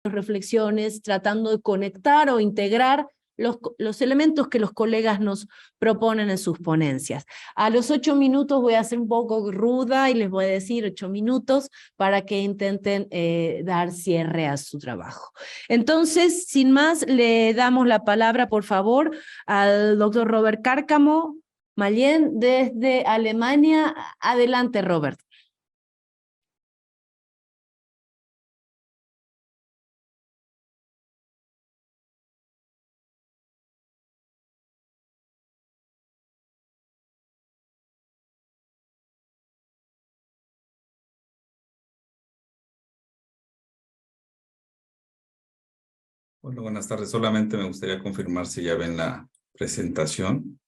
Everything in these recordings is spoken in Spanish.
reflexiones, tratando de conectar o integrar los elementos que los colegas nos proponen en sus ponencias. A los 8 minutos voy a ser un poco ruda y les voy a decir 8 minutos para que intenten dar cierre a su trabajo. Entonces, sin más, le damos la palabra, por favor, al doctor Robert Cárcamo Mallén desde Alemania. Adelante, Robert. Hola, buenas tardes. Solamente me gustaría confirmar si ya ven la presentación.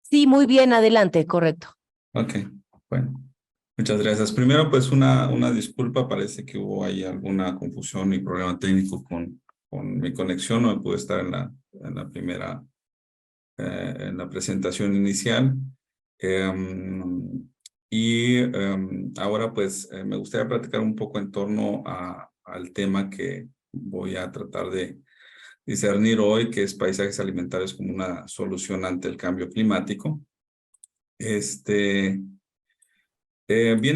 Sí, muy bien, adelante, correcto. Ok, bueno. Muchas gracias. Primero, pues una disculpa. Parece que hubo ahí alguna confusión y problema técnico con mi conexión. No pude estar en la primera, en la presentación inicial. Ahora, pues, me gustaría platicar un poco en torno al tema que voy a tratar de discernir hoy, que es paisajes alimentarios como una solución ante el cambio climático. Viene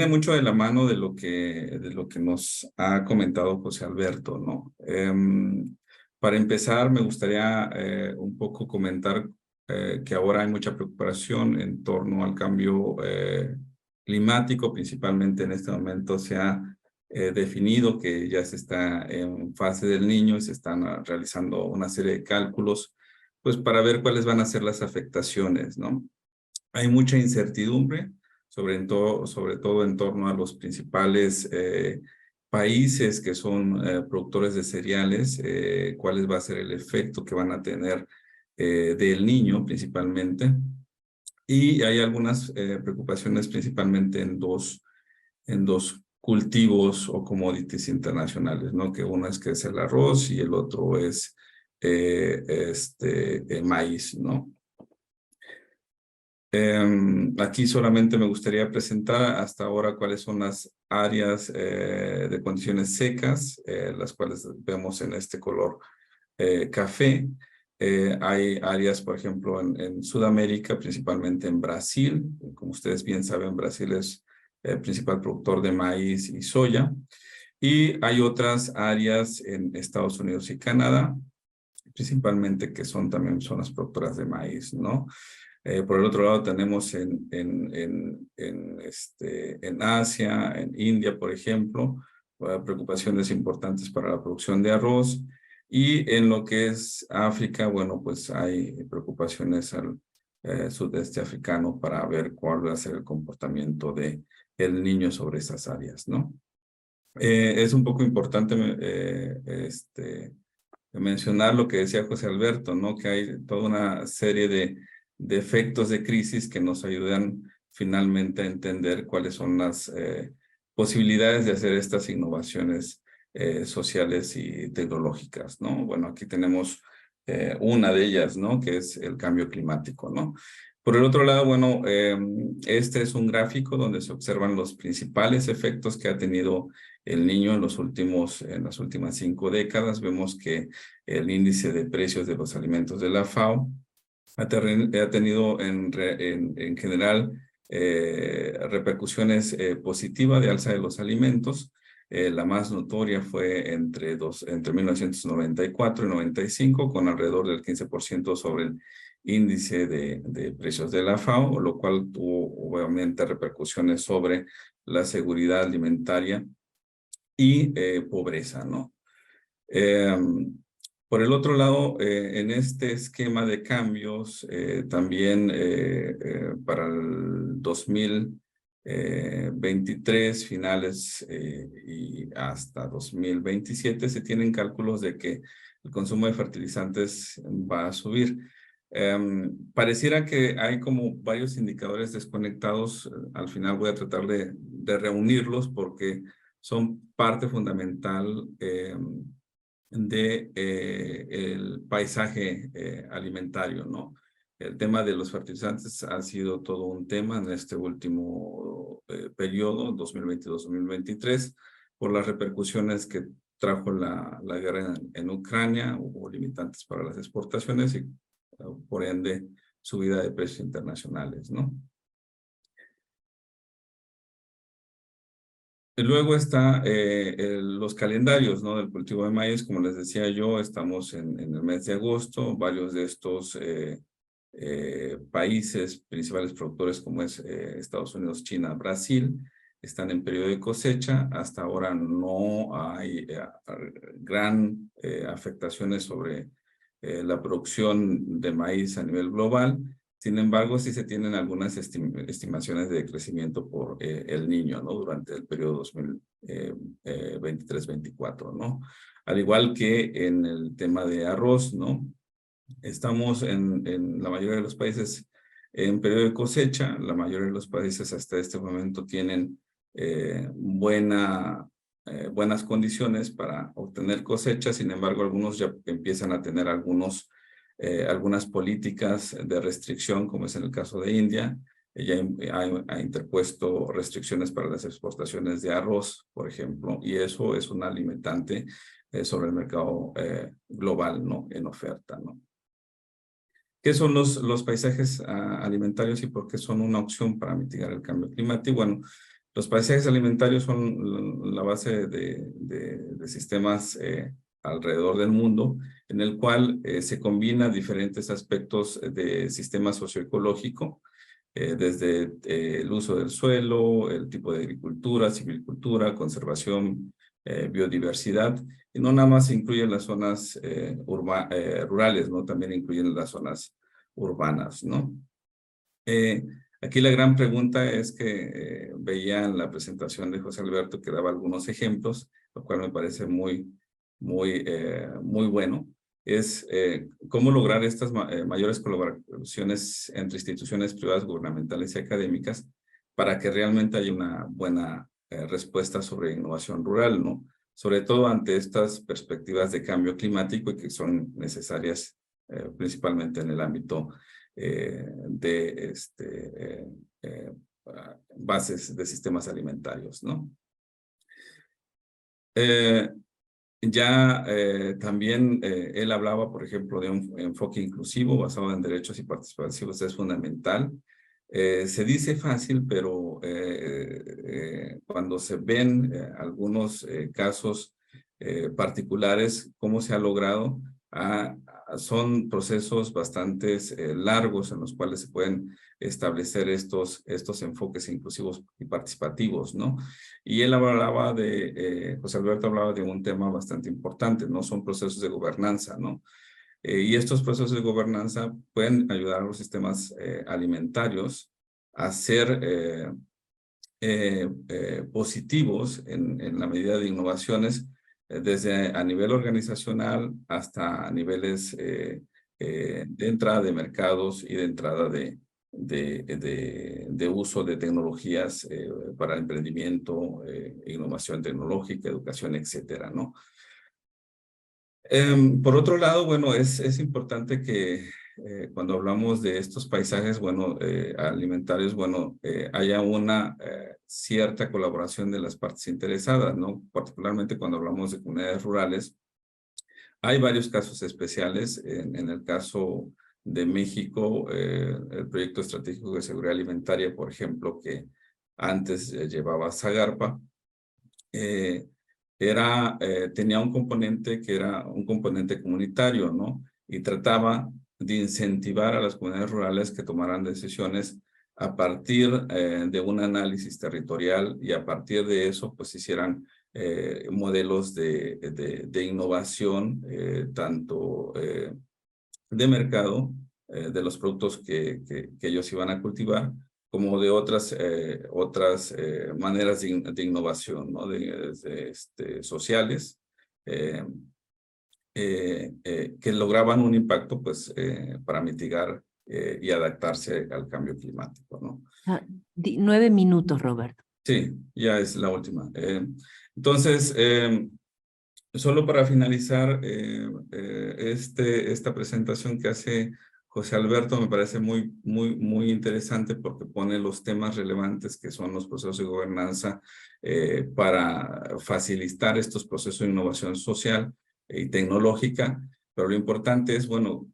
mucho de la mano de lo que nos ha comentado José Alberto, ¿no? Para empezar, me gustaría un poco comentar que ahora hay mucha preocupación en torno al cambio climático. Principalmente en este momento se ha definido que ya se está en fase del Niño y se están realizando una serie de cálculos, pues para ver cuáles van a ser las afectaciones, ¿no? Hay mucha incertidumbre, sobre todo en torno a los principales países que son productores de cereales, cuál va a ser el efecto que van a tener del Niño principalmente. Y hay algunas preocupaciones principalmente en dos cultivos o commodities internacionales, ¿no? Que uno es el arroz y el otro es maíz, ¿no? Aquí solamente me gustaría presentar hasta ahora cuáles son las áreas de condiciones secas, las cuales vemos en este color café. Hay áreas, por ejemplo, en Sudamérica, principalmente en Brasil. Como ustedes bien saben, Brasil es el principal productor de maíz y soya. Y hay otras áreas en Estados Unidos y Canadá, principalmente que son también zonas productoras de maíz, ¿no? Por el otro lado tenemos en Asia, en India, por ejemplo, preocupaciones importantes para la producción de arroz. Y en lo que es África, bueno, pues hay preocupaciones al sudeste africano para ver cuál va a ser el comportamiento del niño sobre esas áreas, ¿no? Es un poco importante mencionar lo que decía José Alberto, ¿no? Que hay toda una serie de efectos de crisis que nos ayudan finalmente a entender cuáles son las posibilidades de hacer estas innovaciones sociales y tecnológicas, ¿no? Bueno, aquí tenemos una de ellas, ¿no? Que es el cambio climático, ¿no? Por el otro lado, bueno, este es un gráfico donde se observan los principales efectos que ha tenido el Niño en las últimas 5 décadas. Vemos que el índice de precios de los alimentos de la FAO ha tenido en general repercusiones positivas de alza de los alimentos. La más notoria fue entre 1994 y 95, con alrededor del 15% sobre el índice de precios de la FAO, lo cual tuvo obviamente repercusiones sobre la seguridad alimentaria y pobreza, ¿no? Por el otro lado, en este esquema de cambios, también para el 2023, finales y hasta 2027, se tienen cálculos de que el consumo de fertilizantes va a subir. Pareciera que hay como varios indicadores desconectados. Al final voy a tratar de reunirlos porque son parte fundamental el paisaje alimentario, ¿no? El tema de los fertilizantes ha sido todo un tema en este último periodo, 2022-2023, por las repercusiones que trajo la guerra en Ucrania, hubo limitantes para las exportaciones y por ende subida de precios internacionales, ¿no? Y luego está los calendarios, ¿no? Del cultivo de maíz. Como les decía yo, estamos en el mes de agosto. Varios de estos países principales productores, como es Estados Unidos, China, Brasil, están en periodo de cosecha. Hasta ahora no hay gran afectaciones sobre la producción de maíz a nivel global. Sin embargo, sí se tienen algunas estimaciones de crecimiento por el Niño, ¿no? Durante el periodo 2023-24, ¿no? Al igual que en el tema de arroz, ¿no? Estamos en la mayoría de los países en periodo de cosecha. La mayoría de los países hasta este momento tienen buenas condiciones para obtener cosechas. Sin embargo, algunos ya empiezan a tener algunas políticas de restricción, como es en el caso de India. Ella ha interpuesto restricciones para las exportaciones de arroz, por ejemplo, y eso es una limitante sobre el mercado global, ¿no? En oferta, ¿no? ¿Qué son los paisajes alimentarios y por qué son una opción para mitigar el cambio climático? Bueno, los paisajes alimentarios son la base de sistemas alrededor del mundo, en el cual se combinan diferentes aspectos de sistema socioecológico, desde el uso del suelo, el tipo de agricultura, silvicultura, conservación, biodiversidad, y no nada más incluyen las zonas rurales, ¿no? También incluyen las zonas urbanas, ¿no? Aquí la gran pregunta es que veía en la presentación de José Alberto que daba algunos ejemplos, lo cual me parece muy bueno, es cómo lograr estas mayores colaboraciones entre instituciones privadas, gubernamentales y académicas para que realmente haya una buena respuesta sobre innovación rural, ¿no? Sobre todo ante estas perspectivas de cambio climático y que son necesarias principalmente en el ámbito de bases de sistemas alimentarios, ¿no? También él hablaba, por ejemplo, de un enfoque inclusivo basado en derechos y participativos, es fundamental. Se dice fácil, pero cuando se ven algunos casos particulares, cómo se ha logrado, son procesos bastante largos en los cuales se pueden establecer estos enfoques inclusivos y participativos, ¿no? Y él hablaba José Alberto hablaba de un tema bastante importante, ¿no? Son procesos de gobernanza, ¿no? Y estos procesos de gobernanza pueden ayudar a los sistemas alimentarios a ser positivos en la medida de innovaciones, desde a nivel organizacional hasta a niveles de entrada de mercados y de entrada de uso de tecnologías para emprendimiento, innovación tecnológica, educación, etcétera, ¿no? Por otro lado, bueno, es importante que cuando hablamos de estos paisajes, bueno, alimentarios, bueno, haya una cierta colaboración de las partes interesadas, ¿no? Particularmente cuando hablamos de comunidades rurales. Hay varios casos especiales. En el caso de México, el Proyecto Estratégico de Seguridad Alimentaria, por ejemplo, que antes llevaba Zagarpa, tenía un componente que era un componente comunitario, ¿no? Y trataba de incentivar a las comunidades rurales que tomaran decisiones a partir de un análisis territorial y a partir de eso, pues hicieran modelos de innovación, tanto de mercado, de los productos que ellos iban a cultivar, como de otras maneras de innovación, ¿no? Sociales, que lograban un impacto, pues, para mitigar y adaptarse al cambio climático, ¿no? 9 minutos, Roberto. Sí, ya es la última. Entonces, solo para finalizar esta presentación que hace José Alberto me parece muy interesante porque pone los temas relevantes que son los procesos de gobernanza para facilitar estos procesos de innovación social y tecnológica. Pero lo importante es, bueno,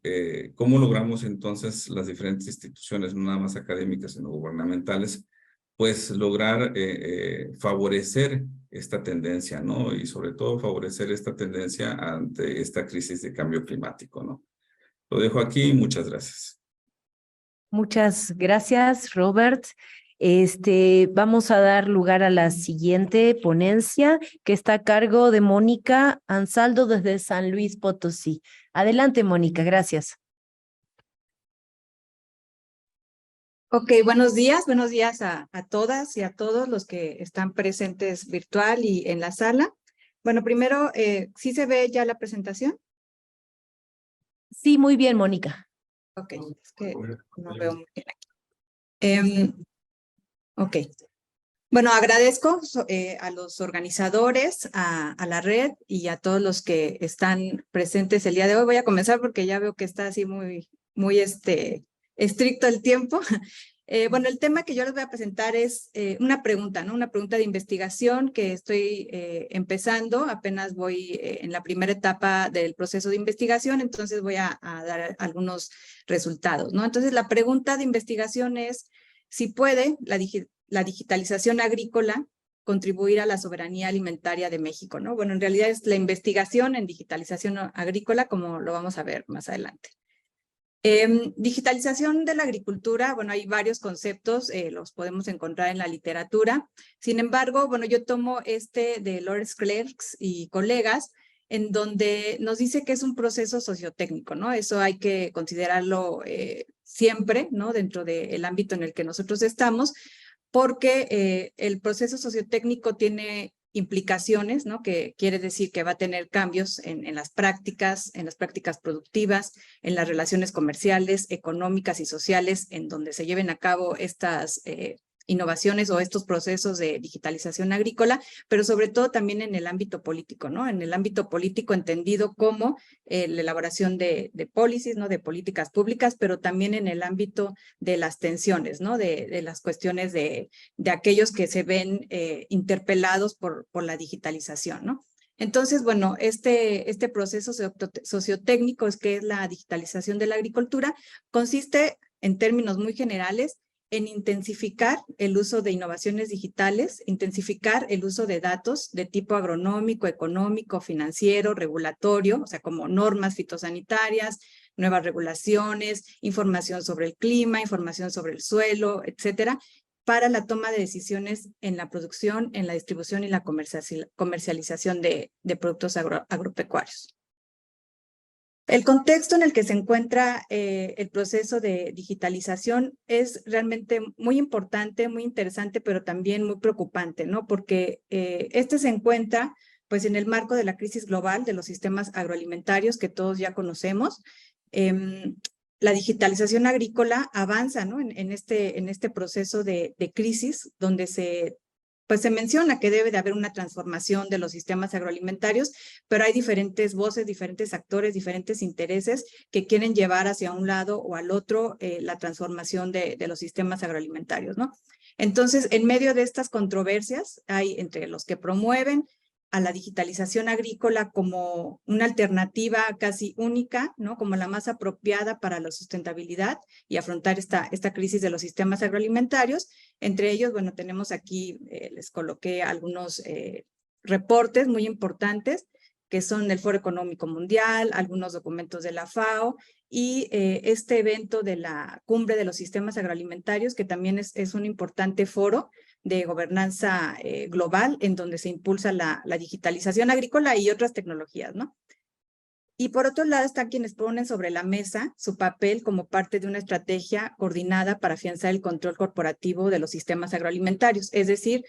cómo logramos entonces las diferentes instituciones, no nada más académicas, sino gubernamentales, pues lograr favorecer esta tendencia, ¿no? Y sobre todo favorecer esta tendencia ante esta crisis de cambio climático, ¿no? Lo dejo aquí, muchas gracias. Muchas gracias, Robert. Vamos a dar lugar a la siguiente ponencia, que está a cargo de Mónica Ansaldo desde San Luis Potosí. Adelante, Mónica, gracias. Ok, buenos días a todas y a todos los que están presentes virtual y en la sala. Bueno, primero, ¿sí se ve ya la presentación? Sí, muy bien, Mónica. Ok, es que no veo muy bien aquí. Ok. Bueno, agradezco a los organizadores, a la red y a todos los que están presentes el día de hoy. Voy a comenzar porque ya veo que está así muy estricto el tiempo. Bueno, el tema que yo les voy a presentar es una pregunta, ¿no? Una pregunta de investigación que estoy empezando. Apenas voy en la primera etapa del proceso de investigación, entonces voy a dar algunos resultados, ¿no? Entonces, la pregunta de investigación es si puede la digitalización agrícola contribuir a la soberanía alimentaria de México, ¿no? Bueno, en realidad es la investigación en digitalización agrícola, como lo vamos a ver más adelante. Digitalización de la agricultura, bueno, hay varios conceptos, los podemos encontrar en la literatura. Sin embargo, bueno, yo tomo de Lawrence Clerks y colegas, en donde nos dice que es un proceso sociotécnico, ¿no? Eso hay que considerarlo siempre, ¿no? Dentro del ámbito en el que nosotros estamos, porque el proceso sociotécnico tiene implicaciones, ¿no? Que quiere decir que va a tener cambios en las prácticas productivas, en las relaciones comerciales, económicas y sociales, en donde se lleven a cabo estas innovaciones o estos procesos de digitalización agrícola, pero sobre todo también en el ámbito político, ¿no? En el ámbito político entendido como la elaboración de policies, ¿no? De políticas públicas, pero también en el ámbito de las tensiones, ¿no? De las cuestiones de aquellos que se ven interpelados por la digitalización, ¿no? Entonces, bueno, este proceso sociotécnico que es la digitalización de la agricultura, consiste en términos muy generales en intensificar el uso de innovaciones digitales, intensificar el uso de datos de tipo agronómico, económico, financiero, regulatorio, o sea, como normas fitosanitarias, nuevas regulaciones, información sobre el clima, información sobre el suelo, etcétera, para la toma de decisiones en la producción, en la distribución y la comercialización de productos agropecuarios. El contexto en el que se encuentra el proceso de digitalización es realmente muy importante, muy interesante, pero también muy preocupante, ¿no? Porque se encuentra pues en el marco de la crisis global de los sistemas agroalimentarios que todos ya conocemos. La digitalización agrícola avanza, ¿no? en este proceso de crisis donde se menciona que debe de haber una transformación de los sistemas agroalimentarios, pero hay diferentes voces, diferentes actores, diferentes intereses que quieren llevar hacia un lado o al otro la transformación de los sistemas agroalimentarios, ¿no? Entonces, en medio de estas controversias, hay entre los que promueven a la digitalización agrícola como una alternativa casi única, ¿no? Como la más apropiada para la sustentabilidad y afrontar esta crisis de los sistemas agroalimentarios. Entre ellos, bueno, tenemos aquí, les coloqué algunos reportes muy importantes que son del Foro Económico Mundial, algunos documentos de la FAO y este evento de la Cumbre de los Sistemas Agroalimentarios, que también es un importante foro de gobernanza global en donde se impulsa la digitalización agrícola y otras tecnologías, ¿no? Y por otro lado están quienes ponen sobre la mesa su papel como parte de una estrategia coordinada para afianzar el control corporativo de los sistemas agroalimentarios, es decir,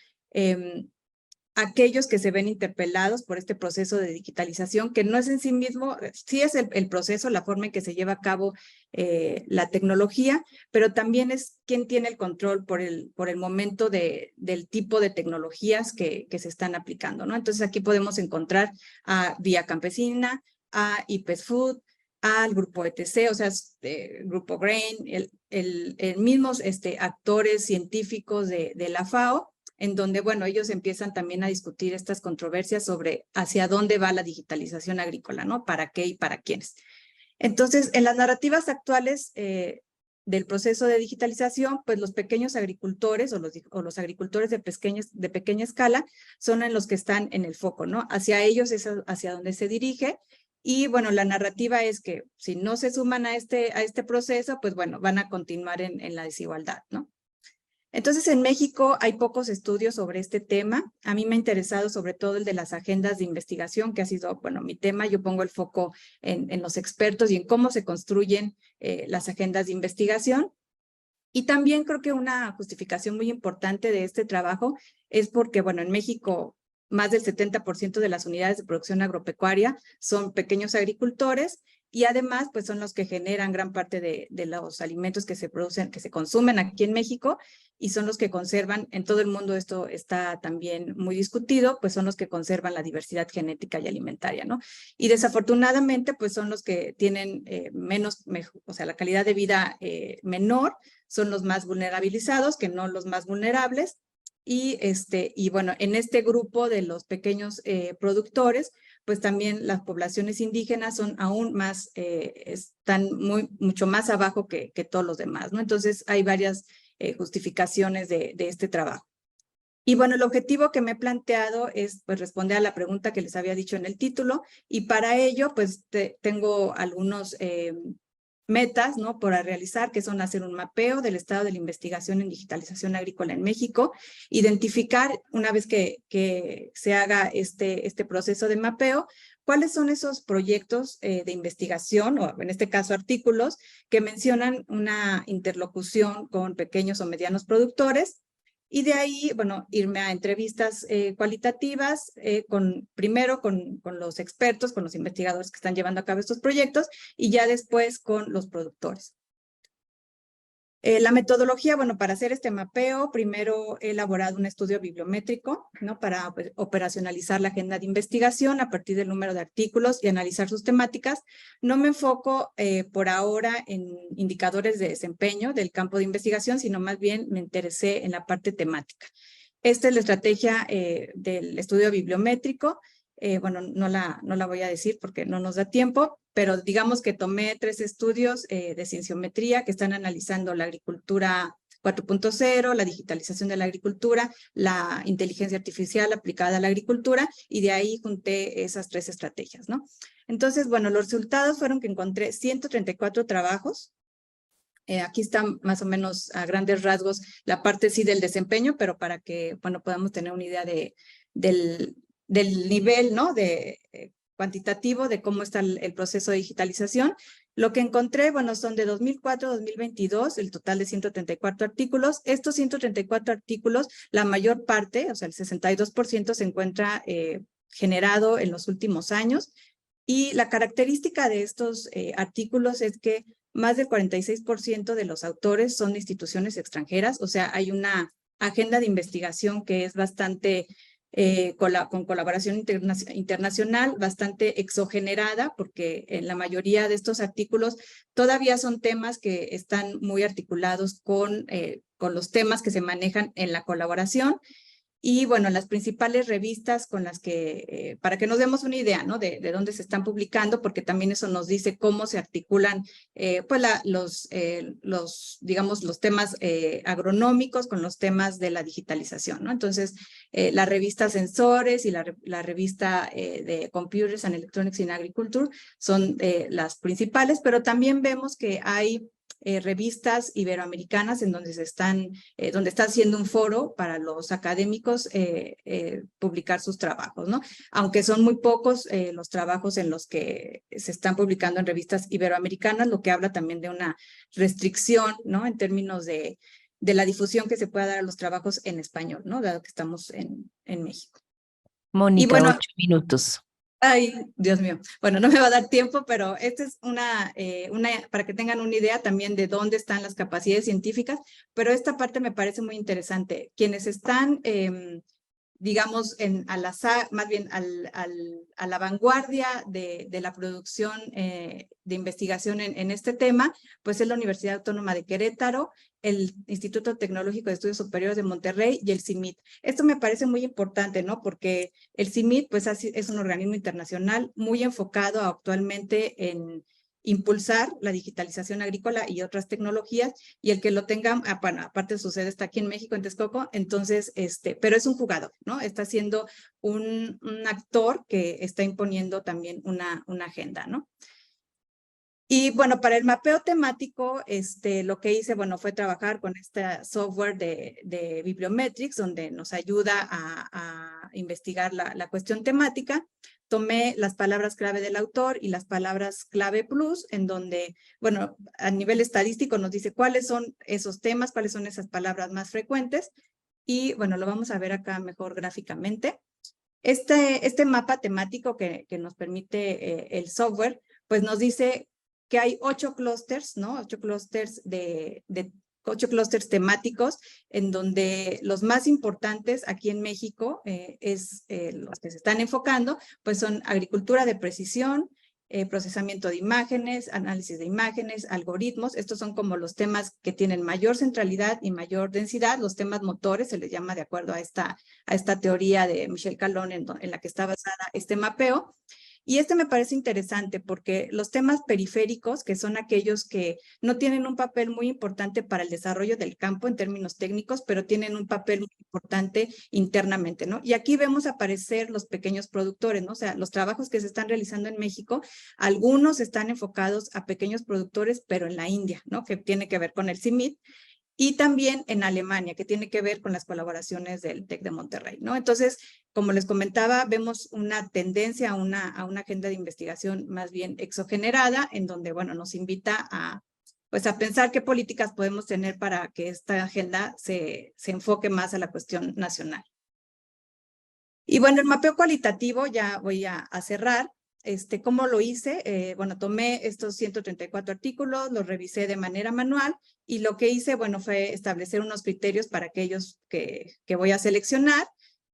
aquellos que se ven interpelados por este proceso de digitalización, que no es en sí mismo, sí es el proceso, la forma en que se lleva a cabo la tecnología, pero también es quien tiene el control por el momento del tipo de tecnologías que se están aplicando, ¿no? Entonces aquí podemos encontrar a Vía Campesina, a IPES Food, al grupo ETC, o sea, grupo GRAIN, el mismos actores científicos de la FAO, en donde, bueno, ellos empiezan también a discutir estas controversias sobre hacia dónde va la digitalización agrícola, ¿no? ¿Para qué y para quiénes? Entonces, en las narrativas actuales del proceso de digitalización, pues los pequeños agricultores o los agricultores de pequeña escala son en los que están en el foco, ¿no? Hacia ellos es hacia donde se dirige. Y bueno, la narrativa es que si no se suman a este proceso, pues bueno, van a continuar en la desigualdad, ¿no? Entonces, en México hay pocos estudios sobre este tema. A mí me ha interesado sobre todo el de las agendas de investigación, que ha sido, bueno, mi tema. Yo pongo el foco en los expertos y en cómo se construyen las agendas de investigación. Y también creo que una justificación muy importante de este trabajo es porque, bueno, en México más del 70% de las unidades de producción agropecuaria son pequeños agricultores y además pues son los que generan gran parte de los alimentos que se producen, que se consumen aquí en México y son los que conservan, en todo el mundo esto está también muy discutido, pues son los que conservan la diversidad genética y alimentaria, ¿no? Y desafortunadamente pues son los que tienen o sea, la calidad de vida menor, son los más vulnerabilizados que no los más vulnerables. Y bueno, en este grupo de los pequeños productores, pues también las poblaciones indígenas son aún más, están mucho más abajo que todos los demás, ¿no? Entonces hay varias justificaciones de este trabajo. Y bueno, el objetivo que me he planteado es pues responder a la pregunta que les había dicho en el título y para ello pues tengo algunos metas, ¿no? Por realizar, que son hacer un mapeo del estado de la investigación en digitalización agrícola en México, identificar, una vez que se haga este proceso de mapeo, cuáles son esos proyectos de investigación, o en este caso artículos, que mencionan una interlocución con pequeños o medianos productores, y de ahí, bueno, irme a entrevistas cualitativas, primero con los expertos, con los investigadores que están llevando a cabo estos proyectos, y ya después con los productores. La metodología, bueno, para hacer este mapeo, primero he elaborado un estudio bibliométrico, ¿no? Para pues, operacionalizar la agenda de investigación a partir del número de artículos y analizar sus temáticas. No me enfoco por ahora en indicadores de desempeño del campo de investigación, sino más bien me interesé en la parte temática. Esta es la estrategia del estudio bibliométrico. Bueno, no la voy a decir porque no nos da tiempo, pero digamos que tomé 3 estudios de cienciometría que están analizando la agricultura 4.0, la digitalización de la agricultura, la inteligencia artificial aplicada a la agricultura, y de ahí junté esas 3 estrategias, ¿no? Entonces, bueno, los resultados fueron que encontré 134 trabajos. Aquí están más o menos a grandes rasgos la parte sí del desempeño, pero para que, bueno, podamos tener una idea del nivel, ¿no? Cuantitativo de cómo está el proceso de digitalización. Lo que encontré, bueno, son de 2004 a 2022, el total de 134 artículos. Estos 134 artículos, la mayor parte, o sea, el 62% se encuentra generado en los últimos años. Y la característica de estos artículos es que más del 46% de los autores son de instituciones extranjeras, o sea, hay una agenda de investigación que es bastante con colaboración internacional, bastante exogenerada, porque en la mayoría de estos artículos todavía son temas que están muy articulados con los temas que se manejan en la colaboración. Y bueno, las principales revistas con las que, para que nos demos una idea, ¿no? De dónde se están publicando, porque también eso nos dice cómo se articulan pues digamos, los temas agronómicos con los temas de la digitalización, ¿no? Entonces, la revista Sensores y la revista de Computers and Electronics in Agriculture son las principales, pero también vemos que hay revistas iberoamericanas en donde donde está haciendo un foro para los académicos publicar sus trabajos, ¿no? Aunque son muy pocos los trabajos en los que se están publicando en revistas iberoamericanas, lo que habla también de una restricción, ¿no? En términos de la difusión que se pueda dar a los trabajos en español, ¿no? Dado que estamos en México. Mónica, y bueno, 8 minutos. Ay, Dios mío. Bueno, no me va a dar tiempo, pero esta es para que tengan una idea también de dónde están las capacidades científicas, pero esta parte me parece muy interesante. Quienes están digamos, más bien a la vanguardia de la producción de investigación en este tema, pues es la Universidad Autónoma de Querétaro, el Instituto Tecnológico de Estudios Superiores de Monterrey y el CIMIT. Esto me parece muy importante, ¿no? Porque el CIMIT, pues, es un organismo internacional muy enfocado actualmente en impulsar la digitalización agrícola y otras tecnologías, y el que lo tengan, bueno, aparte de su sede está aquí en México, en Texcoco, entonces, pero es un jugador, ¿no? Está siendo un actor que está imponiendo también una agenda, ¿no? Y bueno, para el mapeo temático, lo que hice, bueno, fue trabajar con este software de Bibliometrics, donde nos ayuda a investigar la cuestión temática. Tomé las palabras clave del autor y las palabras clave plus, en donde, bueno, a nivel estadístico nos dice cuáles son esos temas, cuáles son esas palabras más frecuentes. Y bueno, lo vamos a ver acá mejor gráficamente. Este mapa temático que nos permite el software, pues nos dice que hay 8 clústeres, ¿no? 8 clústeres 8 clústeres temáticos, en donde los más importantes aquí en México los que se están enfocando, pues son agricultura de precisión, procesamiento de imágenes, análisis de imágenes, algoritmos. Estos son como los temas que tienen mayor centralidad y mayor densidad. Los temas motores se les llama de acuerdo a esta teoría de Michel Calón en la que está basada este mapeo. Y me parece interesante porque los temas periféricos, que son aquellos que no tienen un papel muy importante para el desarrollo del campo en términos técnicos, pero tienen un papel muy importante internamente, ¿no? Y aquí vemos aparecer los pequeños productores, ¿no? O sea, los trabajos que se están realizando en México, algunos están enfocados a pequeños productores, pero en la India, ¿no? Que tiene que ver con el CIMIT. Y también en Alemania, que tiene que ver con las colaboraciones del TEC de Monterrey, ¿no? Entonces, como les comentaba, vemos una tendencia a una agenda de investigación más bien exogenerada, en donde, bueno, nos invita pues a pensar qué políticas podemos tener para que esta agenda se enfoque más a la cuestión nacional. Y bueno, el mapeo cualitativo, ya voy a cerrar. ¿Cómo lo hice? Bueno, tomé estos 134 artículos, los revisé de manera manual y lo que hice, bueno, fue establecer unos criterios para aquellos que voy a seleccionar,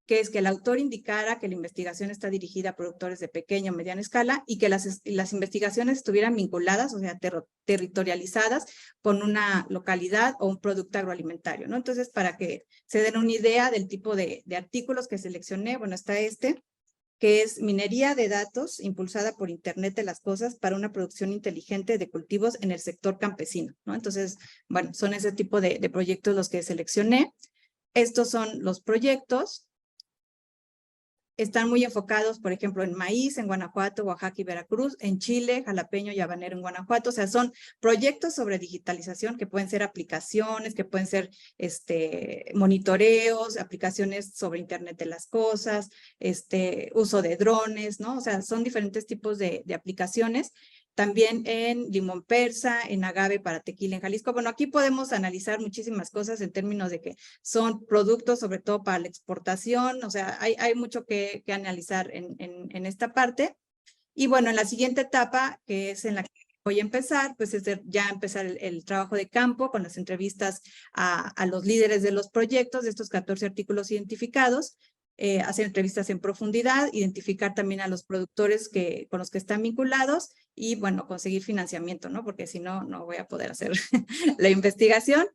que es que el autor indicara que la investigación está dirigida a productores de pequeña o mediana escala y que las investigaciones estuvieran vinculadas, o sea, territorializadas con una localidad o un producto agroalimentario, ¿no? Entonces, para que se den una idea del tipo de artículos que seleccioné, bueno, está que es minería de datos impulsada por Internet de las Cosas para una producción inteligente de cultivos en el sector campesino, ¿no? Entonces, bueno, son ese tipo de proyectos los que seleccioné. Estos son los proyectos. Están muy enfocados, por ejemplo, en maíz, en Guanajuato, Oaxaca y Veracruz, en Chile, jalapeño y habanero en Guanajuato. O sea, son proyectos sobre digitalización que pueden ser aplicaciones, que pueden ser monitoreos, aplicaciones sobre Internet de las Cosas, uso de drones, ¿no? O sea, son diferentes tipos de aplicaciones. También en limón persa, en agave para tequila en Jalisco. Bueno, aquí podemos analizar muchísimas cosas en términos de que son productos sobre todo para la exportación, o sea, hay mucho que analizar en esta parte. Y bueno, en la siguiente etapa, que es en la que voy a empezar, pues es ya empezar el trabajo de campo con las entrevistas a los líderes de los proyectos, de estos 14 artículos identificados, hacer entrevistas en profundidad, identificar también a los productores con los que están vinculados y, bueno, conseguir financiamiento, ¿no? Porque si no, no voy a poder hacer la investigación.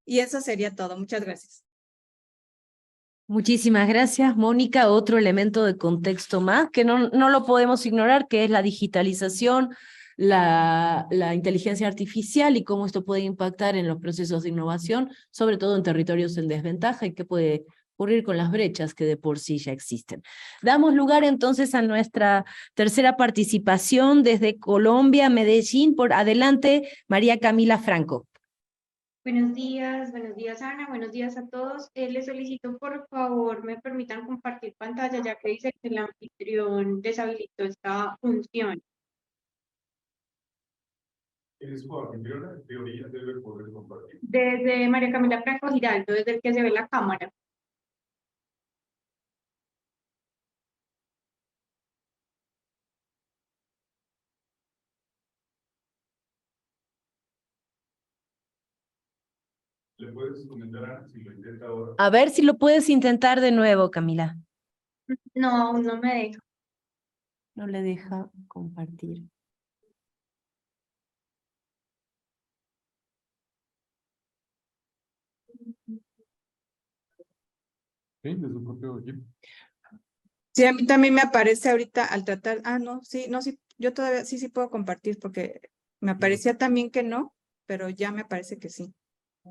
Y eso sería todo. Muchas gracias. Muchísimas gracias, Mónica. Otro elemento de contexto más que no lo podemos ignorar, que es la digitalización, la inteligencia artificial y cómo esto puede impactar en los procesos de innovación, sobre todo en territorios en desventaja y qué puede ocurrir con las brechas que de por sí ya existen. Damos lugar entonces a nuestra tercera participación desde Colombia, Medellín. Por adelante, María Camila Franco. Buenos días Ana, buenos días a todos. Les solicito por favor me permitan compartir pantalla ya que dice que el anfitrión deshabilitó esta función. ¿Eres su anfitriona? En teoría debe poder compartir. Desde María Camila Franco Giraldo, desde el que se ve la cámara. Le le puedes comentar si lo intenta ahora. A ver si lo puedes intentar de nuevo, Camila. No, aún no me deja. No le deja compartir. Sí, de su propio equipo. Sí, a mí también me aparece ahorita al tratar, no, sí, no, sí, yo todavía sí puedo compartir porque me aparecía también que no, pero ya me parece que sí.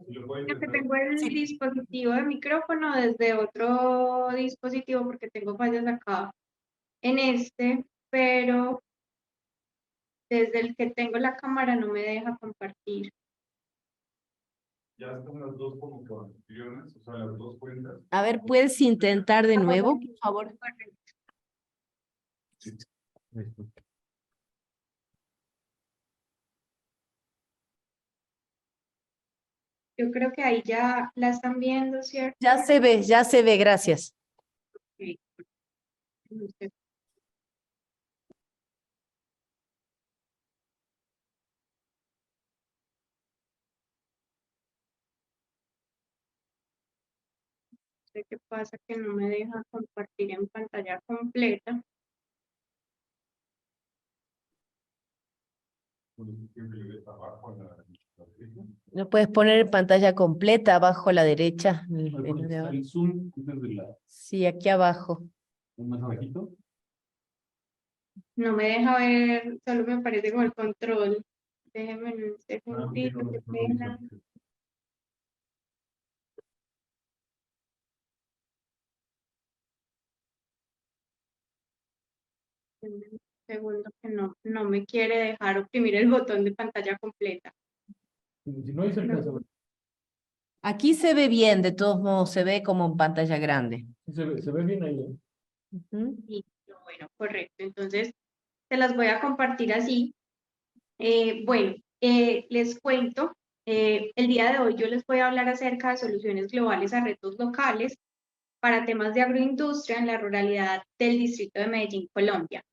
Si lo puede Creo que intentar. tengo el Sí. dispositivo de micrófono desde otro dispositivo porque tengo fallas acá en este, pero desde el que tengo la cámara no me deja compartir. Ya están las dos como coanfitrionas, o sea, las dos cuentas. A ver, ¿puedes intentar de nuevo, por favor? Yo creo que ahí ya la están viendo, ¿cierto? Ya se ve, gracias. Ok. No sé qué pasa que no me deja compartir en pantalla completa. Siempre le ves abajo a la derecha. ¿No puedes poner en pantalla completa abajo a la derecha? El zoom desde la Sí, aquí abajo. más abajito. No me deja ver, solo me aparece como el control. Déjenme un segundito, qué pena. Un segundo que no me quiere dejar oprimir el botón de pantalla completa. Si no hice el caso, Aquí se ve bien, de todos modos, se ve como en pantalla grande. se ve bien ahí. Ujú. Y bueno, correcto. Entonces, se las voy a compartir así. Bueno, les cuento, el día de hoy yo les voy a hablar acerca de soluciones globales a retos locales para temas de agroindustria en la ruralidad del distrito de Medellín, Colombia.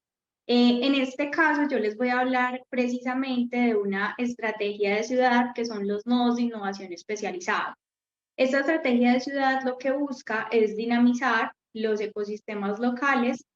En este caso, yo les voy a hablar precisamente de una estrategia de ciudad que son los nodos de innovación especializados. Esta estrategia de ciudad lo que busca es dinamizar los ecosistemas locales,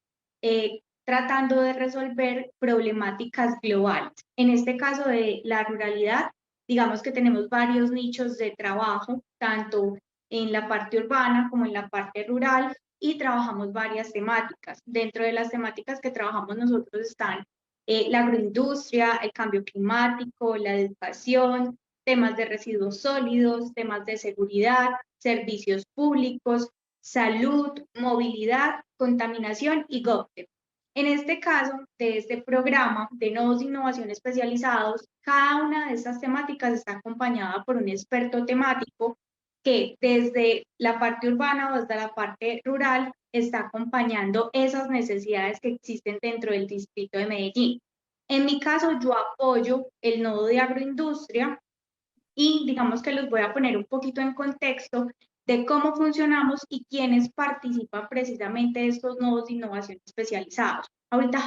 tratando de resolver problemáticas globales. En este caso de la ruralidad, digamos que tenemos varios nichos de trabajo, tanto en la parte urbana como en la parte rural, y trabajamos varias temáticas. Dentro de las temáticas que trabajamos nosotros están la agroindustria, el cambio climático, la educación, temas de residuos sólidos, temas de seguridad, servicios públicos, salud, movilidad, contaminación y GovTech. En este caso, de este programa de nodos de innovación especializados, cada una de estas temáticas está acompañada por un experto temático que desde la parte urbana o desde la parte rural está acompañando esas necesidades que existen dentro del distrito de Medellín. En mi caso, yo apoyo el nodo de agroindustria y digamos que los voy a poner un poquito en contexto de cómo funcionamos y quiénes participan precisamente de estos nodos de innovación especializados. Ahorita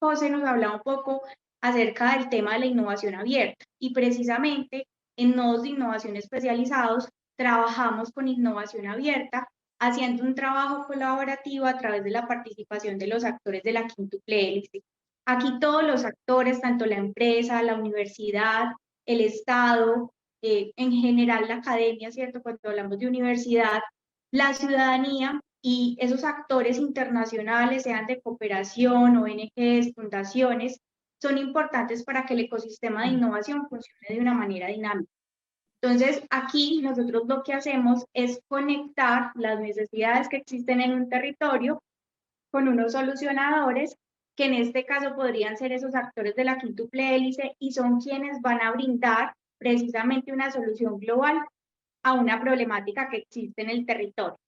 José nos hablaba un poco acerca del tema de la innovación abierta y precisamente en nodos de innovación especializados trabajamos con innovación abierta haciendo un trabajo colaborativo a través de la participación de los actores de la quíntuple hélice. Aquí todos los actores, tanto la empresa, la universidad, el Estado, en general la academia, ¿cierto? Cuando hablamos de universidad, la ciudadanía y esos actores internacionales, sean de cooperación, ONGs, fundaciones, son importantes para que el ecosistema de innovación funcione de una manera dinámica. Entonces, aquí nosotros lo que hacemos es conectar las necesidades que existen en un territorio con unos solucionadores que en este caso podrían ser esos actores de la quíntuple hélice y son quienes van a brindar precisamente una solución global a una problemática que existe en el territorio.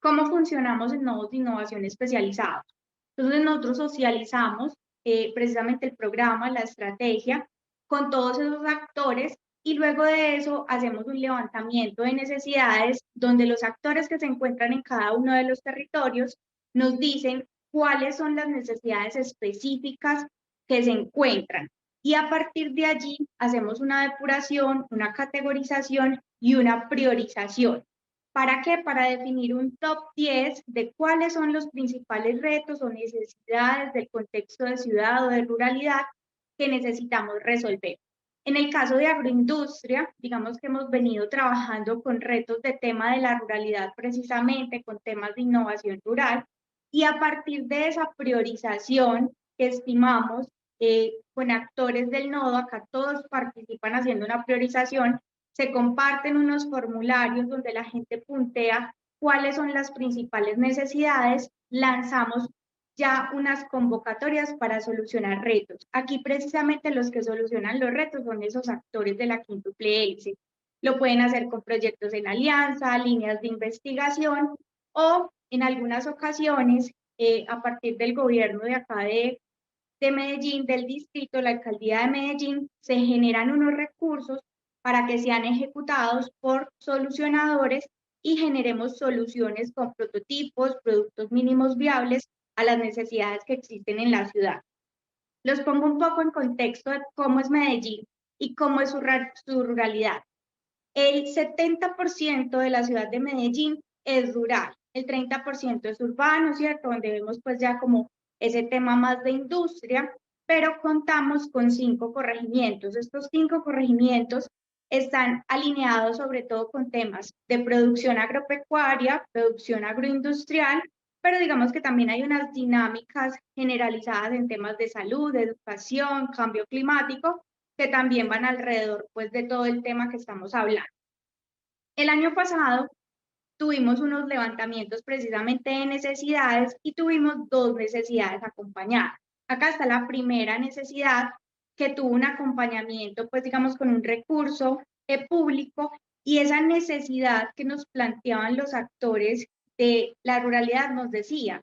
¿Cómo funcionamos en nodos de innovación especializados? Entonces nosotros socializamos precisamente el programa, la estrategia con todos esos actores y luego de eso hacemos un levantamiento de necesidades donde los actores que se encuentran en cada uno de los territorios nos dicen cuáles son las necesidades específicas que se encuentran. Y a partir de allí hacemos una depuración, una categorización y una priorización. ¿Para qué? Para definir un top 10 de cuáles son los principales retos o necesidades del contexto de ciudad o de ruralidad que necesitamos resolver. En el caso de agroindustria, digamos que hemos venido trabajando con retos de tema de la ruralidad precisamente, con temas de innovación rural, y a partir de esa priorización que estimamos con actores del nodo, acá todos participan haciendo una priorización, se comparten unos formularios donde la gente puntea cuáles son las principales necesidades, lanzamos ya unas convocatorias para solucionar retos. Aquí precisamente los que solucionan los retos son esos actores de la quíntuple hélice. Lo pueden hacer con proyectos en alianza, líneas de investigación o en algunas ocasiones a partir del gobierno de acá de Medellín, del distrito, la alcaldía de Medellín, se generan unos recursos para que sean ejecutados por solucionadores y generemos soluciones con prototipos, productos mínimos viables a las necesidades que existen en la ciudad. Los pongo un poco en contexto de cómo es Medellín y cómo es su ruralidad. El 70% de la ciudad de Medellín es rural, el 30% es urbano, ¿cierto? Donde vemos pues ya como ese tema más de industria, pero contamos con 5 corregimientos. Estos 5 corregimientos están alineados sobre todo con temas de producción agropecuaria, producción agroindustrial, pero digamos que también hay unas dinámicas generalizadas en temas de salud, de educación, cambio climático, que también van alrededor pues de todo el tema que estamos hablando. El año pasado tuvimos unos levantamientos precisamente de necesidades y tuvimos 2 necesidades acompañadas. Acá está la primera necesidad que tuvo un acompañamiento, pues digamos, con un recurso público, y esa necesidad que nos planteaban los actores de la ruralidad nos decía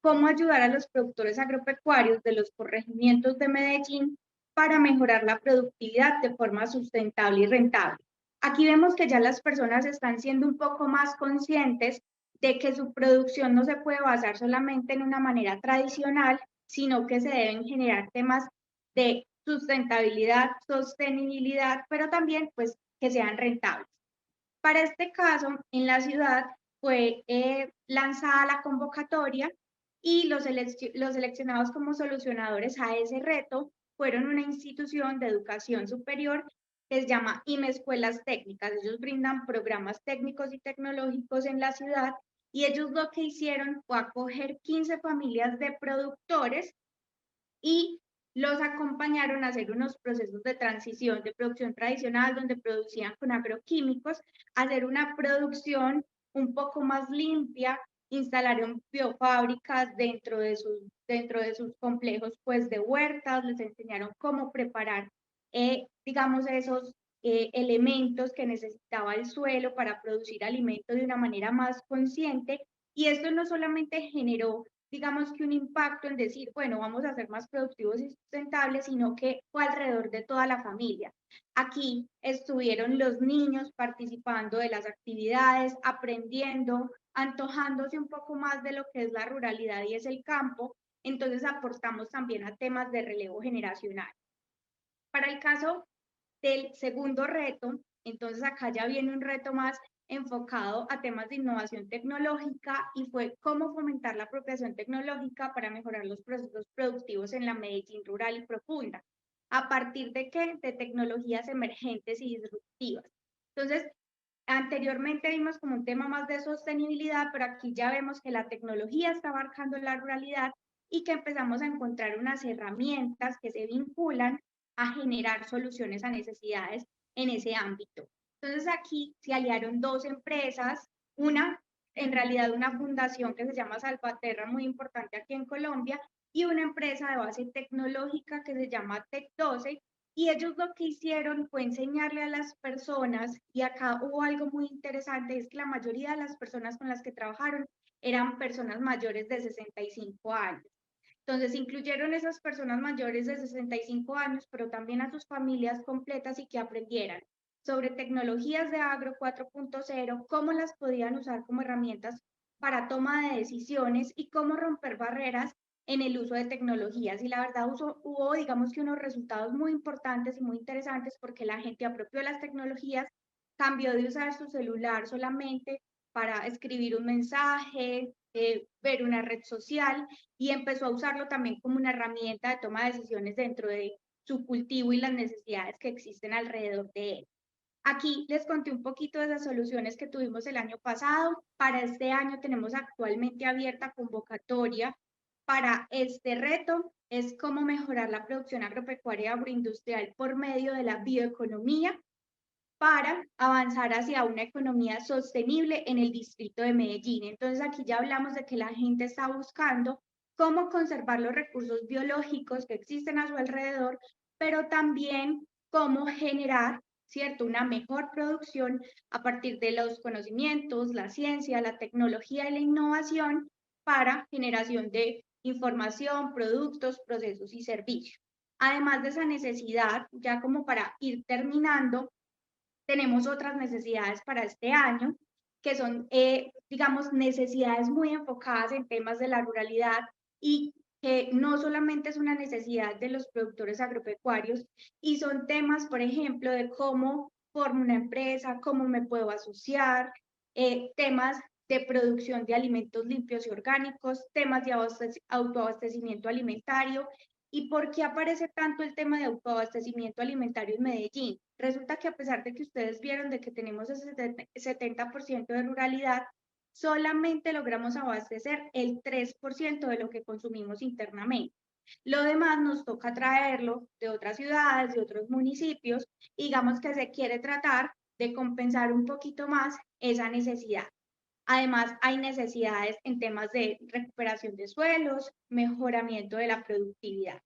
cómo ayudar a los productores agropecuarios de los corregimientos de Medellín para mejorar la productividad de forma sustentable y rentable. Aquí vemos que ya las personas están siendo un poco más conscientes de que su producción no se puede basar solamente en una manera tradicional, sino que se deben generar temas de sustentabilidad, sostenibilidad, pero también pues que sean rentables. Para este caso, en la ciudad fue lanzada la convocatoria y los seleccionados como solucionadores a ese reto fueron una institución de educación superior que se llama IME Escuelas Técnicas. Ellos brindan programas técnicos y tecnológicos en la ciudad y ellos lo que hicieron fue acoger 15 familias de productores y los acompañaron a hacer unos procesos de transición de producción tradicional donde producían con agroquímicos, a hacer una producción un poco más limpia, instalaron biofábricas dentro de sus complejos pues de huertas, les enseñaron cómo preparar digamos esos elementos que necesitaba el suelo para producir alimento de una manera más consciente, y esto no solamente generó digamos que un impacto en decir, bueno, vamos a ser más productivos y sustentables, sino que fue alrededor de toda la familia. Aquí estuvieron los niños participando de las actividades, aprendiendo, antojándose un poco más de lo que es la ruralidad y es el campo, entonces aportamos también a temas de relevo generacional. Para el caso del segundo reto, entonces acá ya viene un reto más enfocado a temas de innovación tecnológica y fue cómo fomentar la apropiación tecnológica para mejorar los procesos productivos en la Medellín rural y profunda. ¿A partir de qué? De tecnologías emergentes y disruptivas. Entonces, anteriormente vimos como un tema más de sostenibilidad, pero aquí ya vemos que la tecnología está abarcando la ruralidad y que empezamos a encontrar unas herramientas que se vinculan a generar soluciones a necesidades en ese ámbito. Entonces aquí se aliaron 2 empresas, una, en realidad una fundación que se llama Salvaterra, muy importante aquí en Colombia, y una empresa de base tecnológica que se llama Tech12, y ellos lo que hicieron fue enseñarle a las personas, y acá hubo algo muy interesante, es que la mayoría de las personas con las que trabajaron eran personas mayores de 65 años. Entonces incluyeron esas personas mayores de 65 años, pero también a sus familias completas y que aprendieran sobre tecnologías de agro 4.0, cómo las podían usar como herramientas para toma de decisiones y cómo romper barreras en el uso de tecnologías. Y la verdad hubo, digamos que unos resultados muy importantes y muy interesantes porque la gente apropió las tecnologías cambió de usar su celular solamente para escribir un mensaje, ver una red social, y empezó a usarlo también como una herramienta de toma de decisiones dentro de su cultivo y las necesidades que existen alrededor de él. Aquí les conté un poquito de las soluciones que tuvimos el año pasado. Para este año tenemos actualmente abierta convocatoria para este reto. Es cómo mejorar la producción agropecuaria y agroindustrial por medio de la bioeconomía para avanzar hacia una economía sostenible en el distrito de Medellín. Entonces aquí ya hablamos de que la gente está buscando cómo conservar los recursos biológicos que existen a su alrededor, pero también cómo generar, ¿cierto?, una mejor producción a partir de los conocimientos, la ciencia, la tecnología y la innovación para generación de información, productos, procesos y servicios. Además de esa necesidad, ya como para ir terminando, tenemos otras necesidades para este año, que son, digamos, necesidades muy enfocadas en temas de la ruralidad y que no solamente es una necesidad de los productores agropecuarios, y son temas, por ejemplo, de cómo formo una empresa, cómo me puedo asociar, temas de producción de alimentos limpios y orgánicos, temas de autoabastecimiento alimentario. ¿Y por qué aparece tanto el tema de autoabastecimiento alimentario en Medellín? Resulta que a pesar de que ustedes vieron de que tenemos ese 70% de ruralidad, solamente logramos abastecer el 3% de lo que consumimos internamente. Lo demás nos toca traerlo de otras ciudades, de otros municipios, y digamos que se quiere tratar de compensar un poquito más esa necesidad. Además, hay necesidades en temas de recuperación de suelos, mejoramiento de la productividad.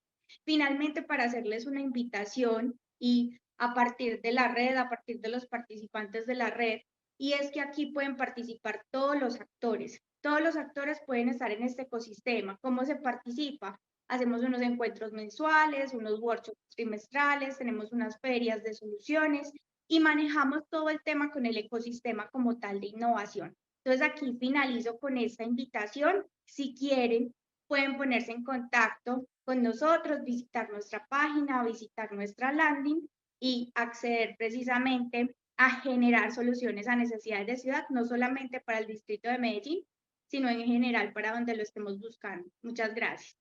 Finalmente, para hacerles una invitación y a partir de la red, a partir de los participantes de la red, y es que aquí pueden participar todos los actores. Todos los actores pueden estar en este ecosistema. ¿Cómo se participa? Hacemos unos encuentros mensuales, unos workshops trimestrales, tenemos unas ferias de soluciones y manejamos todo el tema con el ecosistema como tal de innovación. Entonces aquí finalizo con esta invitación. Si quieren, pueden ponerse en contacto con nosotros, visitar nuestra página, visitar nuestra landing y acceder precisamente a generar soluciones a necesidades de ciudad, no solamente para el distrito de Medellín, sino en general para donde lo estemos buscando. Muchas gracias.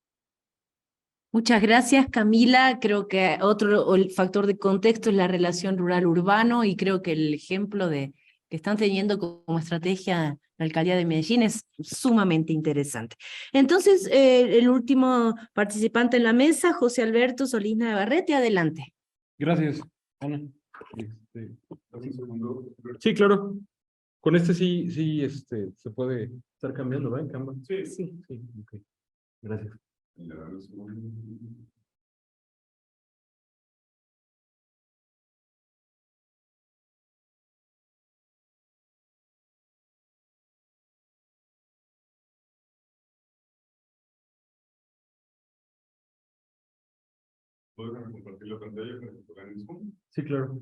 Muchas gracias, Camila. Creo que el factor de contexto es la relación rural-urbano, y creo que el ejemplo que están teniendo como estrategia la Alcaldía de Medellín es sumamente interesante. Entonces, el último participante en la mesa, José Alberto Solís Navarrete, adelante. Gracias, Ana. Un segundo. Sí, claro. Con sí, se puede estar cambiando, ¿verdad? En Canva. Sí. Sí, ok. Gracias. Ya, un segundo. ¿Puedes compartir la pantalla para que puedan ver Zoom? Sí, claro.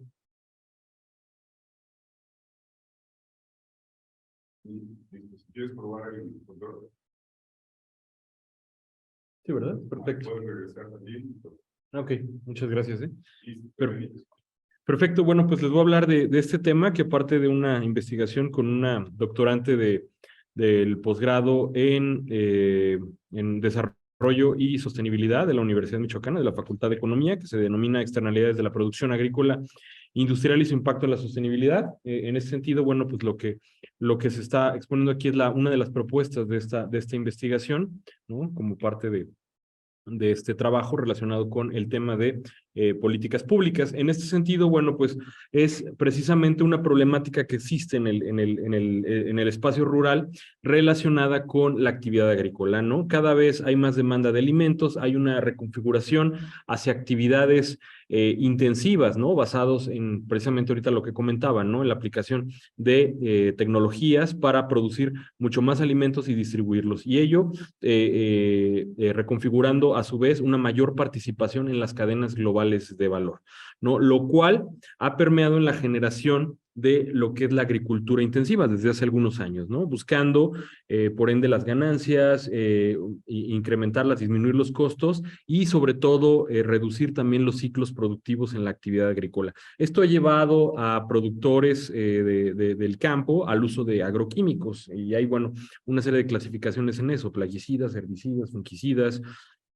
Listo. Si quieres probar el control. Sí, ¿verdad? Perfecto. Puedes regresar allí. Ok, muchas gracias. Listo. Perfecto, bueno, pues les voy a hablar de este tema, que parte de una investigación con una doctorante del posgrado en Desarrollo y Sostenibilidad de la Universidad Michoacana, de la Facultad de Economía, que se denomina Externalidades de la Producción Agrícola Industrial y su impacto en la sostenibilidad. En ese sentido, bueno, pues lo que se está exponiendo aquí es una de las propuestas de esta investigación, ¿no? Como parte de este trabajo relacionado con el tema de políticas públicas. En este sentido, bueno, pues es precisamente una problemática que existe en el espacio rural relacionada con la actividad agrícola, ¿no? Cada vez hay más demanda de alimentos, hay una reconfiguración hacia actividades intensivas, ¿no? Basados en precisamente ahorita lo que comentaban, ¿no? En la aplicación de tecnologías para producir mucho más alimentos y distribuirlos. Y ello reconfigurando a su vez una mayor participación en las cadenas globales anuales de valor, ¿no? Lo cual ha permeado en la generación de lo que es la agricultura intensiva desde hace algunos años, ¿no? Buscando, por ende, las ganancias, incrementarlas, disminuir los costos y, sobre todo, reducir también los ciclos productivos en la actividad agrícola. Esto ha llevado a productores del campo al uso de agroquímicos y hay, bueno, una serie de clasificaciones en eso, plaguicidas, herbicidas, fungicidas,